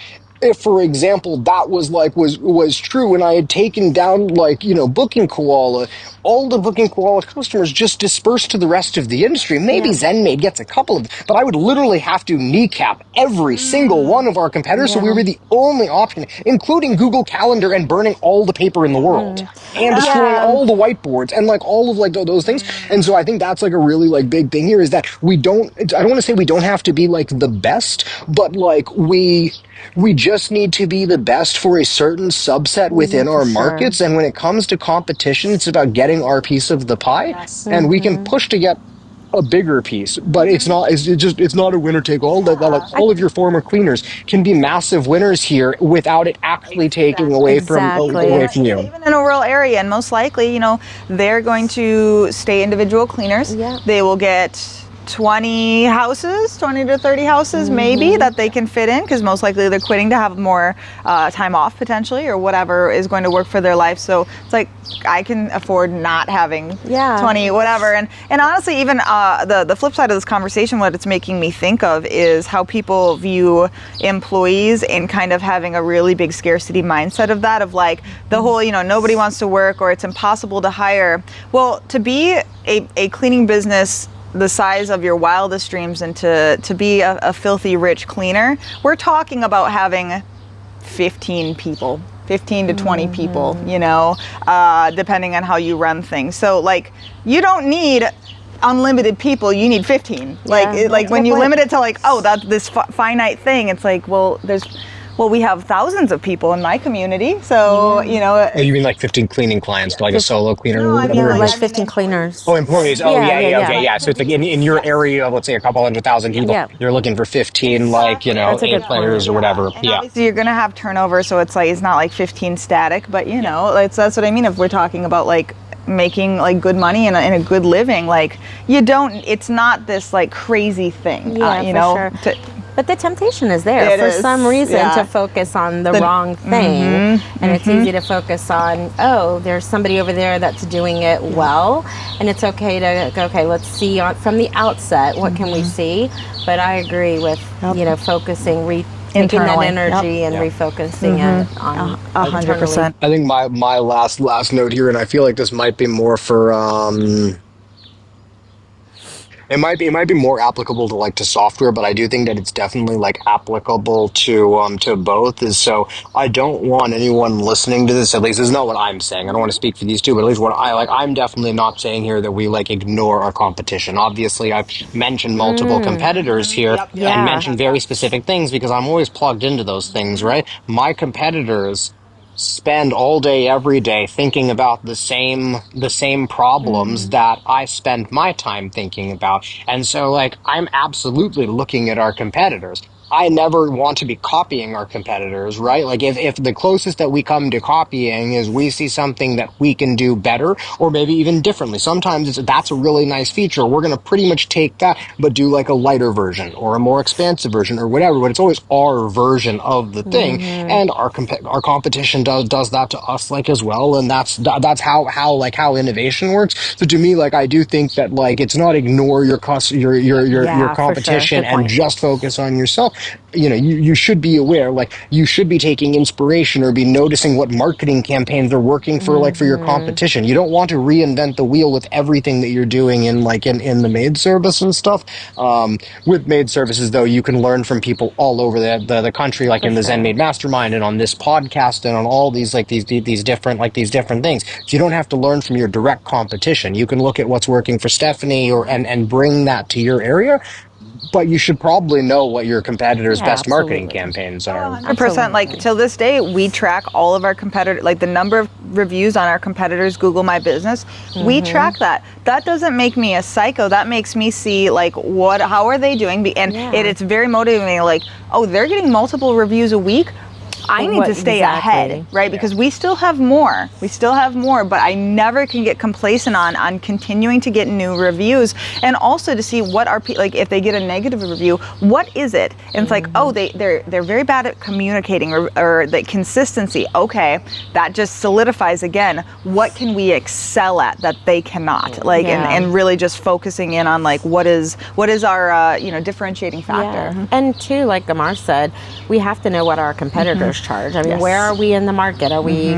if, for example, that was true, and I had taken down, like, Booking Koala, all the Booking Koala customers just dispersed to the rest of the industry. Maybe ZenMaid gets a couple of, but I would literally have to kneecap every single one of our competitors. So we were the only option, including Google Calendar, and burning all the paper in the world, and destroying all the whiteboards, and like all of like those things. And so I think that's like a really like big thing here, is that I don't want to say we don't have to be like the best, but like we just need to be the best for a certain subset within our markets. And when it comes to competition, it's about getting our piece of the pie, and we can push to get a bigger piece, but it's not a winner take all. That like all of your former cleaners can be massive winners here without it actually taking away from you. Even in a rural area, and most likely, they're going to stay individual cleaners. Yeah. They will get 20 to 30 houses maybe that they can fit in, because most likely they're quitting to have more time off potentially, or whatever is going to work for their life. So it's like, I can afford not having 20 whatever. And honestly, even the flip side of this conversation, what it's making me think of is how people view employees, and kind of having a really big scarcity mindset of that, of like the whole, nobody wants to work, or it's impossible to hire. Well, to be a cleaning business the size of your wildest dreams, and to be a filthy rich cleaner, we're talking about having 15 to 20 people, depending on how you run things. So like, you don't need unlimited people, you need 15. Like when you limit it to like, that's this finite thing, it's like, we have thousands of people in my community, so Oh, you mean like 15 cleaning clients, like a solo cleaner? No, I mean like 15 cleaners. Oh, employees. Oh, yeah. So it's like in your area of, let's say, a couple 100,000 people, you're looking for 15, like, 8 players or whatever. And obviously you're going to have turnover, so it's like, it's not like 15 static, but that's what I mean. If we're talking about like making like good money and a good living, like it's not this like crazy thing, for sure. But the temptation is there for some reason to focus on the wrong thing. And it's easy to focus on, there's somebody over there that's doing it well. And it's okay to go, let's see from the outset, what can we see? But I agree with, focusing, taking that energy and refocusing it on 100%. I think my last note here, and I feel like this might be more for it might be more applicable to software, but I do think that it's definitely like applicable to both. Is so I don't want anyone listening to this, at least this is not what I'm saying. I don't want to speak for these two, but at least what I'm definitely not saying here that we ignore our competition. Obviously, I've mentioned multiple competitors here and mentioned very specific things, because I'm always plugged into those things, right? My competitors spend all day, every day thinking about the same problems that I spend my time thinking about. And so I'm absolutely looking at our competitors. I never want to be copying our competitors, right? Like if the closest that we come to copying is we see something that we can do better or maybe even differently. Sometimes that's a really nice feature. We're going to pretty much take that, but do a lighter version or a more expansive version or whatever, but it's always our version of the thing. And our competition does that to us as well. And that's how innovation works. So to me, I do think that it's not ignore your competition sure. and just focus on yourself. You should be aware, you should be taking inspiration or be noticing what marketing campaigns are working for your competition. You don't want to reinvent the wheel with everything that you're doing in the maid service and stuff. With maid services, though, you can learn from people all over the country, in the ZenMaid Mastermind and on this podcast and on all these these different things. So you don't have to learn from your direct competition. You can look at what's working for Stephanie and bring that to your area. But you should probably know what your competitors' best marketing campaigns are. 100%. Till this day, we track all of our competitors, the number of reviews on our competitors' Google My Business. We track that. That doesn't make me a psycho. That makes me see how are they doing? And it's very motivating. They're getting multiple reviews a week. I need to stay ahead, right? Because we still have more. But I never can get complacent on continuing to get new reviews, and also to see what are like if they get a negative review, what is it? And it's like, oh, they're very bad at communicating or the consistency. Okay, that just solidifies again. What can we excel at that they cannot? Like, and really just focusing in on like what is our differentiating factor. Yeah. And too, like Amar said, we have to know what our competitors charge. I mean, where are we in the market? Are we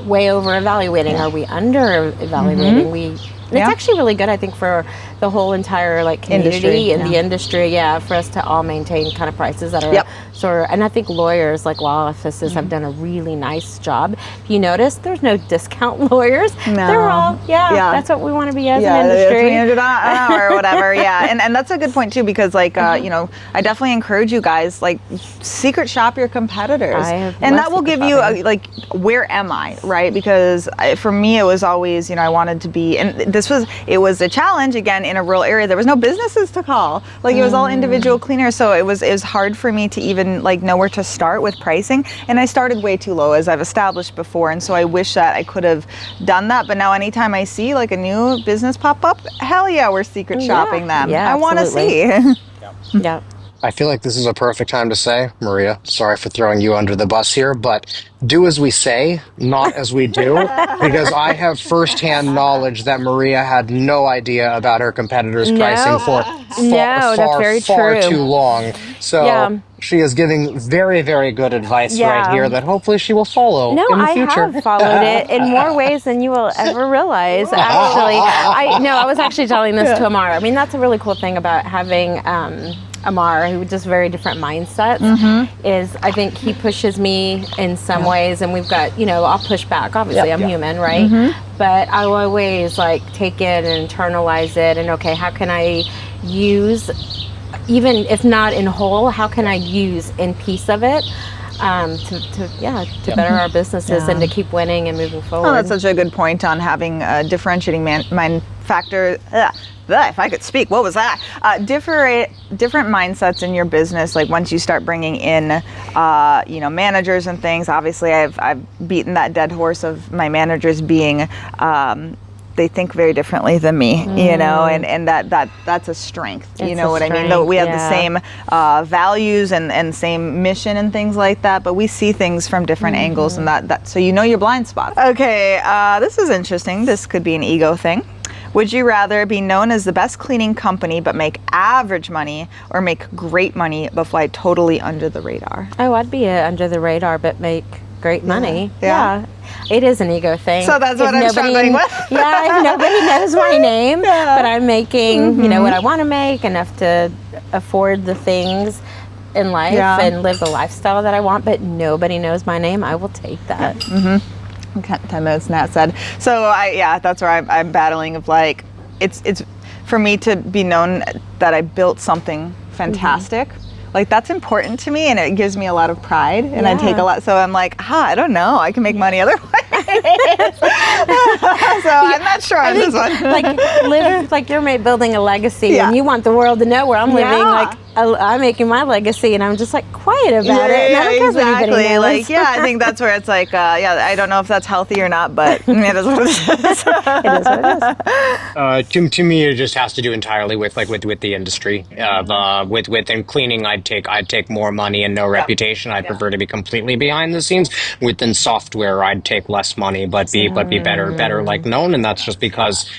way over evaluating? Are we under evaluating? It's actually really good, I think, for the whole entire like community and the industry, for us to all maintain kind of prices that are sort of, and I think lawyers, like law offices, have done a really nice job. If you notice, there's no discount lawyers. No. They're all, that's what we want to be as an industry. $300 an hour or whatever, and that's a good point too, because like, I definitely encourage you guys, like, secret shop your competitors. And that will give you, like, where am I, right? Because for me, it was always, I wanted to be, and it was a challenge, again, in a rural area. There was no businesses to call. Like, it was all individual cleaners, so it was hard for me to even like know where to start with pricing. And I started way too low, as I've established before. And so I wish that I could have done that. But now anytime I see like a new business pop up, hell yeah, we're secret shopping them. I want to see. Yeah. I feel like this is a perfect time to say, Maria, sorry for throwing you under the bus here, but do as we say, not as we do, because I have firsthand knowledge that Maria had no idea about her competitors' pricing for far too long. So she is giving very, very good advice right here that hopefully she will follow in the future. I have followed it in more ways than you will ever realize, actually. I was actually telling this to Amar. I mean, that's a really cool thing about having Amar, who just very different mindsets, is I think he pushes me in some ways, and we've got, I'll push back. Obviously, I'm human, right? But I will always like take it and internalize it, and okay, how can I use, even if not in whole, how can I use in piece of it to better our businesses and to keep winning and moving forward. Oh, that's such a good point on having a differentiating mind factor. If I could speak, what was that? Different mindsets in your business. Like once you start bringing in, managers and things. Obviously, I've beaten that dead horse of my managers being. They think very differently than me, and that's a strength. You know what I mean? Though we have the same values and same mission and things like that, but we see things from different angles, and that so your blind spots. Okay, this is interesting. This could be an ego thing. Would you rather be known as the best cleaning company but make average money, or make great money but fly totally under the radar? Oh, I'd be under the radar but make great money. Yeah. It is an ego thing. So that's what I'm struggling with. If nobody knows my name, but I'm making, what I want to make, enough to afford the things in life and live the lifestyle that I want, but nobody knows my name, I will take that. Okay, 10 minutes, Nat said. So that's where I'm battling of like, it's for me to be known that I built something fantastic. Like that's important to me, and it gives me a lot of pride, and I take a lot. So I'm like, I don't know, I can make money other ways. So I'm not sure on this one. Live like you're building a legacy, and you want the world to know where I'm living. Like I'm making my legacy, and I'm just like quiet about it. And I don't care if anybody knows. Like I think that's where it's like, I don't know if that's healthy or not, but it is what it is. It is what it is. To me, it just has to do entirely with the industry. Within cleaning, I'd take more money and no reputation. I'd prefer to be completely behind the scenes. Within software, I'd take less money but be better like known, and that's just because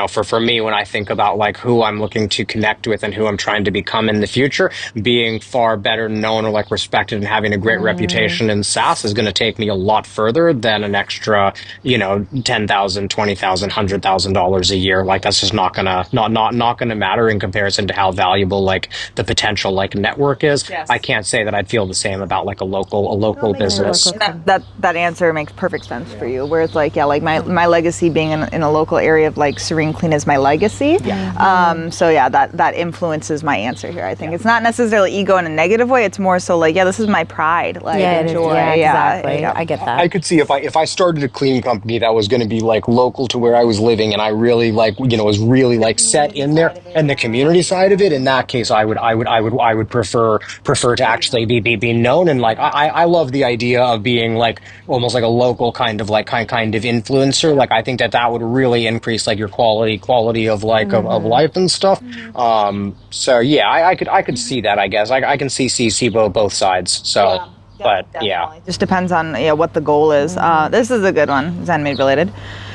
for me, when I think about like who I'm looking to connect with and who I'm trying to become in the future, being far better known or like respected and having a great reputation in SaaS is going to take me a lot further than an extra, $10,000, $20,000, $100,000 a year. Like that's just not gonna matter in comparison to how valuable like the potential like network is. Yes. I can't say that I'd feel the same about like a local business. That answer makes perfect sense for you, where it's like my legacy being in a local area of like Serene Clean is my legacy. So yeah, that influences my answer here. I think it's not necessarily ego in a negative way. It's more so like, yeah, this is my pride. Like, enjoy. Exactly. I get that. I could see if I started a clean company that was going to be like local to where I was living, and I really was really like set in there, and the community side of it. In that case, I would prefer to actually be known, and like I love the idea of being like almost like a local kind of influencer. Like I think that would really increase like your quality of like of life and stuff. So yeah, I could see that. I guess I can see both sides. So. But definitely. yeah, Just depends on what the goal is. This is a good one, ZenMaid related.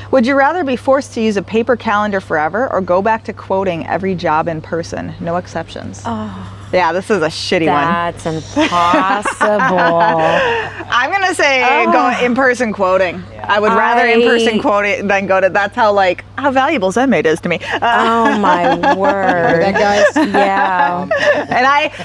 Would you rather be forced to use a paper calendar forever or go back to quoting every job in person? No exceptions. Yeah, this is a shitty one. That's impossible. I'm going to say go in-person quoting. I would rather in-person quoting than go to, that's how valuable ZenMaid is to me. Oh my word. that guys. Yeah.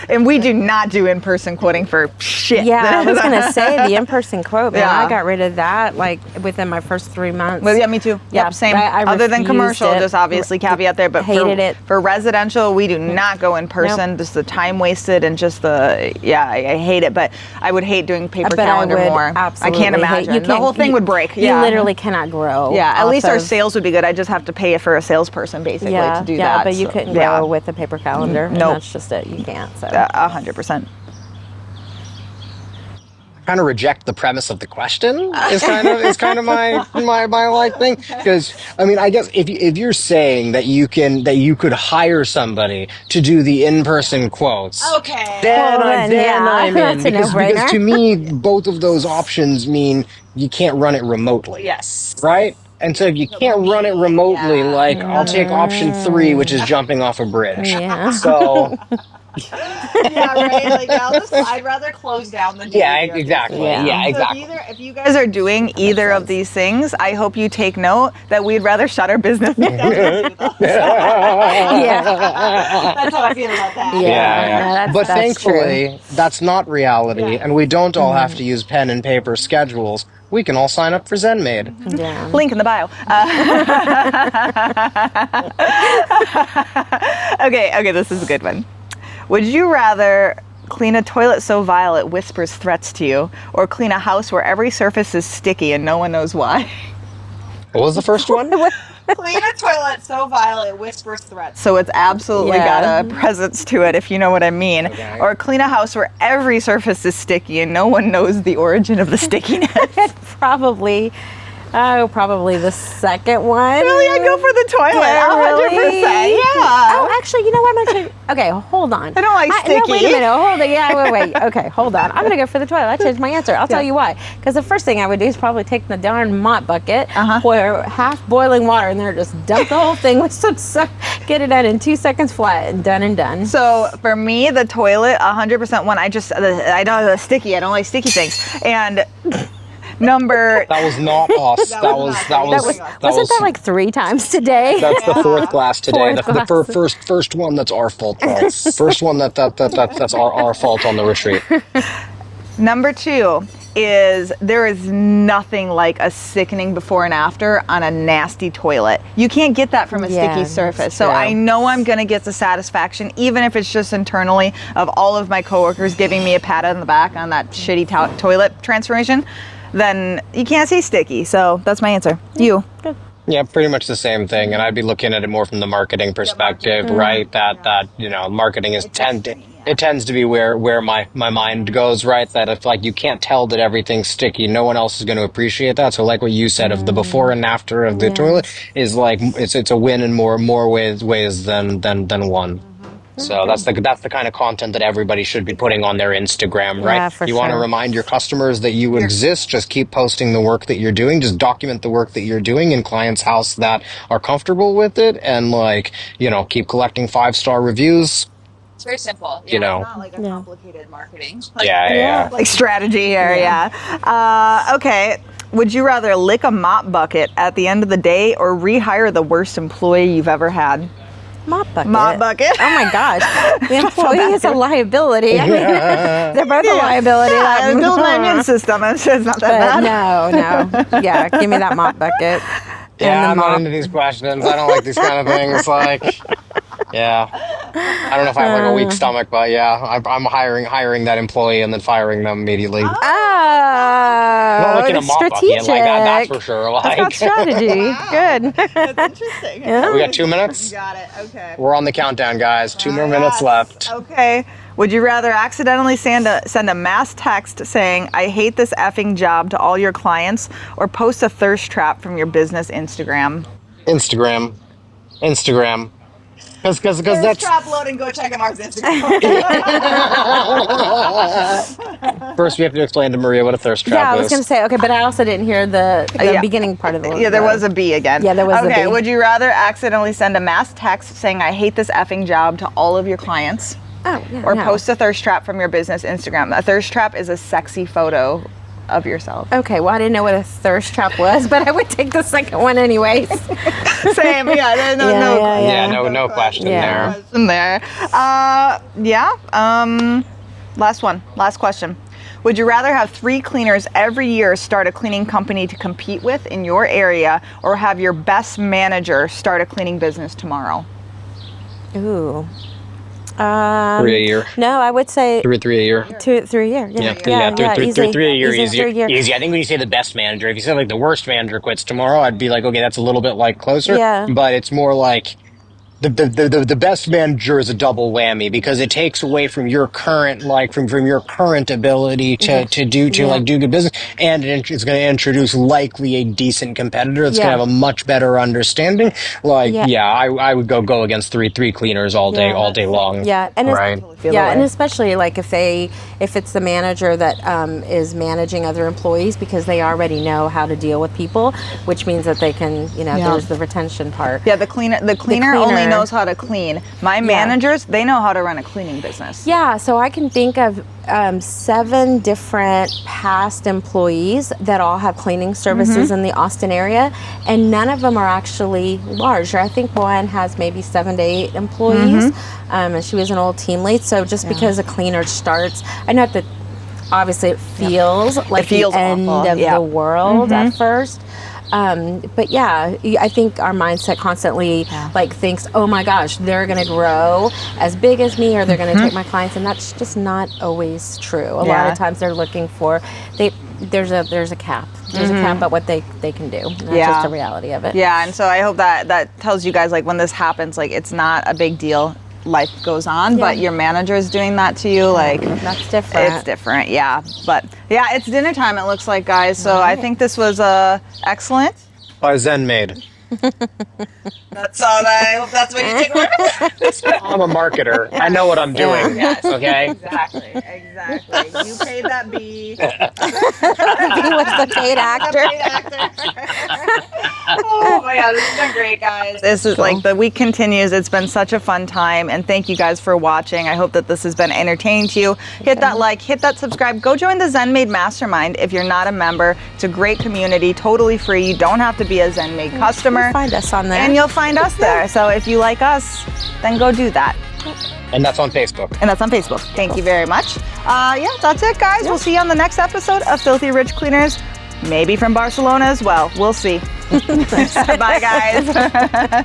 And we do not do in-person quoting for shit. Yeah, I was going to say the in-person quote, man, Yeah. I got rid of that like within my first 3 months. Well, yeah, me too. Yeah, Yep, same. I Other than refused commercial, it. just obviously caveat there. But Hated it. For residential, we do not go in person. Just the time wasted and just I hate it. But I would hate doing paper But calendar I would more. absolutely I can't hate- imagine. The whole thing would break. You literally cannot grow. Yeah, at off least our of- sales would be good. I just have to pay for a salesperson basically to do that. but you So, couldn't grow with a paper calendar. and Nope. That's just it. You can't. So. 100%. Kind of reject the premise of the question is kind of my like thing, because I mean, I guess if you're saying that you could hire somebody to do the in-person quotes, Okay. then Well, I'm in, that's a because no-brainer. to me both of those options mean you can't run it remotely. Yes. Right? And so if you can't run it remotely, I'll take option 3, which is jumping off a bridge. Yeah. So Yeah, right. I'd rather close down the yeah, exactly. Yeah. Yeah, So exactly. if you guys are doing either of these things, I hope you take note that we'd rather shut our business down than do those. Yeah. That's how I feel about that. Yeah. No, But that's thankfully, that's not reality, and we don't all have to use pen and paper schedules. We can all sign up for ZenMaid. True. Yeah. Link in the bio. Okay, this is a good one. Would you rather clean a toilet so vile it whispers threats to you, or clean a house where every surface is sticky and no one knows why? What was the first one? Clean a toilet so vile it whispers threats. So it's absolutely got a presence to it, if you know what I mean. Okay. Or clean a house where every surface is sticky and no one knows the origin of the stickiness. Probably the second one. Really, I go for the toilet. Yeah, 100%. really? Yeah. Oh, actually, you know what? I'm actually okay. Hold on. I don't like No, sticky. wait a minute. Hold on. Yeah, wait. Okay, hold on. I'm gonna go for the toilet. I changed my answer. I'll tell you why. Because the first thing I would do is probably take the darn mop bucket, pour half boiling water in there, just dump the whole thing with some soap, get it done in 2 seconds flat, and done. So for me, the toilet, 100% one. I don't like sticky. I don't like sticky things. And number. That was not us. Wasn't that like 3 times today? That's the 4th glass today. Fourth The first one that's our fault. First one that's our fault on the retreat. Number 2 is there is nothing like a sickening before and after on a nasty toilet. You can't get that from a sticky surface. So true. I know I'm going to get the satisfaction, even if it's just internally, of all of my coworkers giving me a pat on the back on that shitty toilet transformation. Then you can't say sticky. So that's my answer. You. Good. Yeah, pretty much the same thing, and I'd be looking at it more from the marketing perspective, right? That marketing is it tends to be where my mind goes, right? That if you can't tell that everything's sticky, no one else is going to appreciate that. So like what you said of the before and after of the toilet is it's a win in more ways than one. So that's the kind of content that everybody should be putting on their Instagram, right? Yeah, for You want to sure. remind your customers that you exist. Just keep posting the work that you're doing. Just document the work that you're doing in clients' house that are comfortable with it, and keep collecting 5-star reviews. It's very simple. You know. It's not like a complicated marketing. Yeah. Like strategy here, okay. Would you rather lick a mop bucket at the end of the day or rehire the worst employee you've ever had? Mop bucket. Mop bucket. Oh my gosh. The employee is a liability. I mean, they're both a liability. I build my immune system. It's not that But bad. no. Yeah, give me that mop bucket. Yeah, the I'm not mop. into these questions. I don't like these kind of things. Like, yeah, I don't know if I have like a weak stomach, but yeah, I'm hiring that employee and then firing them immediately. I'm not looking to It's mop bucket like that. That's for strategic. sure. That's got Like, strategy. Good. That's interesting. Yeah. we got 2 minutes. Got it. Okay. We're on the countdown, guys. 2 more minutes Yes. left. Okay. Would you rather accidentally send a mass text saying, "I hate this effing job" to all your clients, or post a thirst trap from your business Instagram? Instagram. Because that's trap loading. Go check Amar's Instagram. first we have to explain to Maria what a thirst trap Yeah, I was is. going to say, okay, but I also didn't hear the Yeah. beginning part of the Yeah, there was a B again. Yeah, there was a Okay, B. would you rather accidentally send a mass text saying, "I hate this effing job" to all of your clients, Oh, yeah, or no. post a thirst trap from your business Instagram? A thirst trap is a sexy photo of yourself. Okay, well, I didn't know what a thirst trap was, but I would take the second one anyways. Same, yeah, there's no Yeah, no question Yeah. there. Last question. Would you rather have 3 cleaners every year start a cleaning company to compete with in your area, or have your best manager start a cleaning business tomorrow? Ooh. 3 a year. No, I would say 3 a year. 2 3 a year. Yeah, easy. 3 a year, Easy, easier. 3 a year. Easy. I think when you say the best manager, if you say like the worst manager quits tomorrow, I'd be like, okay, that's a little bit like closer. Yeah. But it's more like the best manager is a double whammy, because it takes away from your current from your current ability to do good business, and it's going to introduce likely a decent competitor that's going to have a much better understanding. I would go against three cleaners all day long. Yeah, and right. and especially like if it's the manager that is managing other employees, because they already know how to deal with people, which means that they can, there's the retention part. Yeah, the cleaner only knows how to clean. My managers, they know how to run a cleaning business. Yeah, so I can think of 7 different past employees that all have cleaning services in the Austin area, and none of them are actually large. I think one has maybe 7 to 8 employees, and she was an old team lead. So just because a cleaner starts, I know that obviously it feels like the end awful. of the world at first. But yeah, I think our mindset constantly thinks, oh my gosh, they're going to grow as big as me, or they're going to take my clients, and that's just not always true. A lot of times they're looking for there's a cap. There's a cap at what they can do. That's just the reality of it. Yeah, and so I hope that tells you guys, like, when this happens, like, it's not a big deal. Life goes on, but your manager is doing that to you, like, that's different. It's different, yeah. But yeah, it's dinner time, it looks like, guys. So I think this was excellent. By ZenMaid. That's all. I hope that's what you take away from it. I'm a marketer. I know what I'm doing. Yes. Okay. Exactly. You paid that B. He was the paid actor. Oh my God, this has been great, guys. This is like the week continues. It's been such a fun time, and thank you guys for watching. I hope that this has been entertaining to you. Hit that like, hit that subscribe. Go join the ZenMaid Mastermind if you're not a member. It's a great community, totally free. You don't have to be a ZenMaid customer. You'll find us on there. And you'll find us there. So if you like us, then go do that. And that's on Facebook. Thank you very much. That's it, guys. We'll see you on the next episode of Filthy Rich Cleaners. Maybe from Barcelona as well. We'll see. Bye, guys.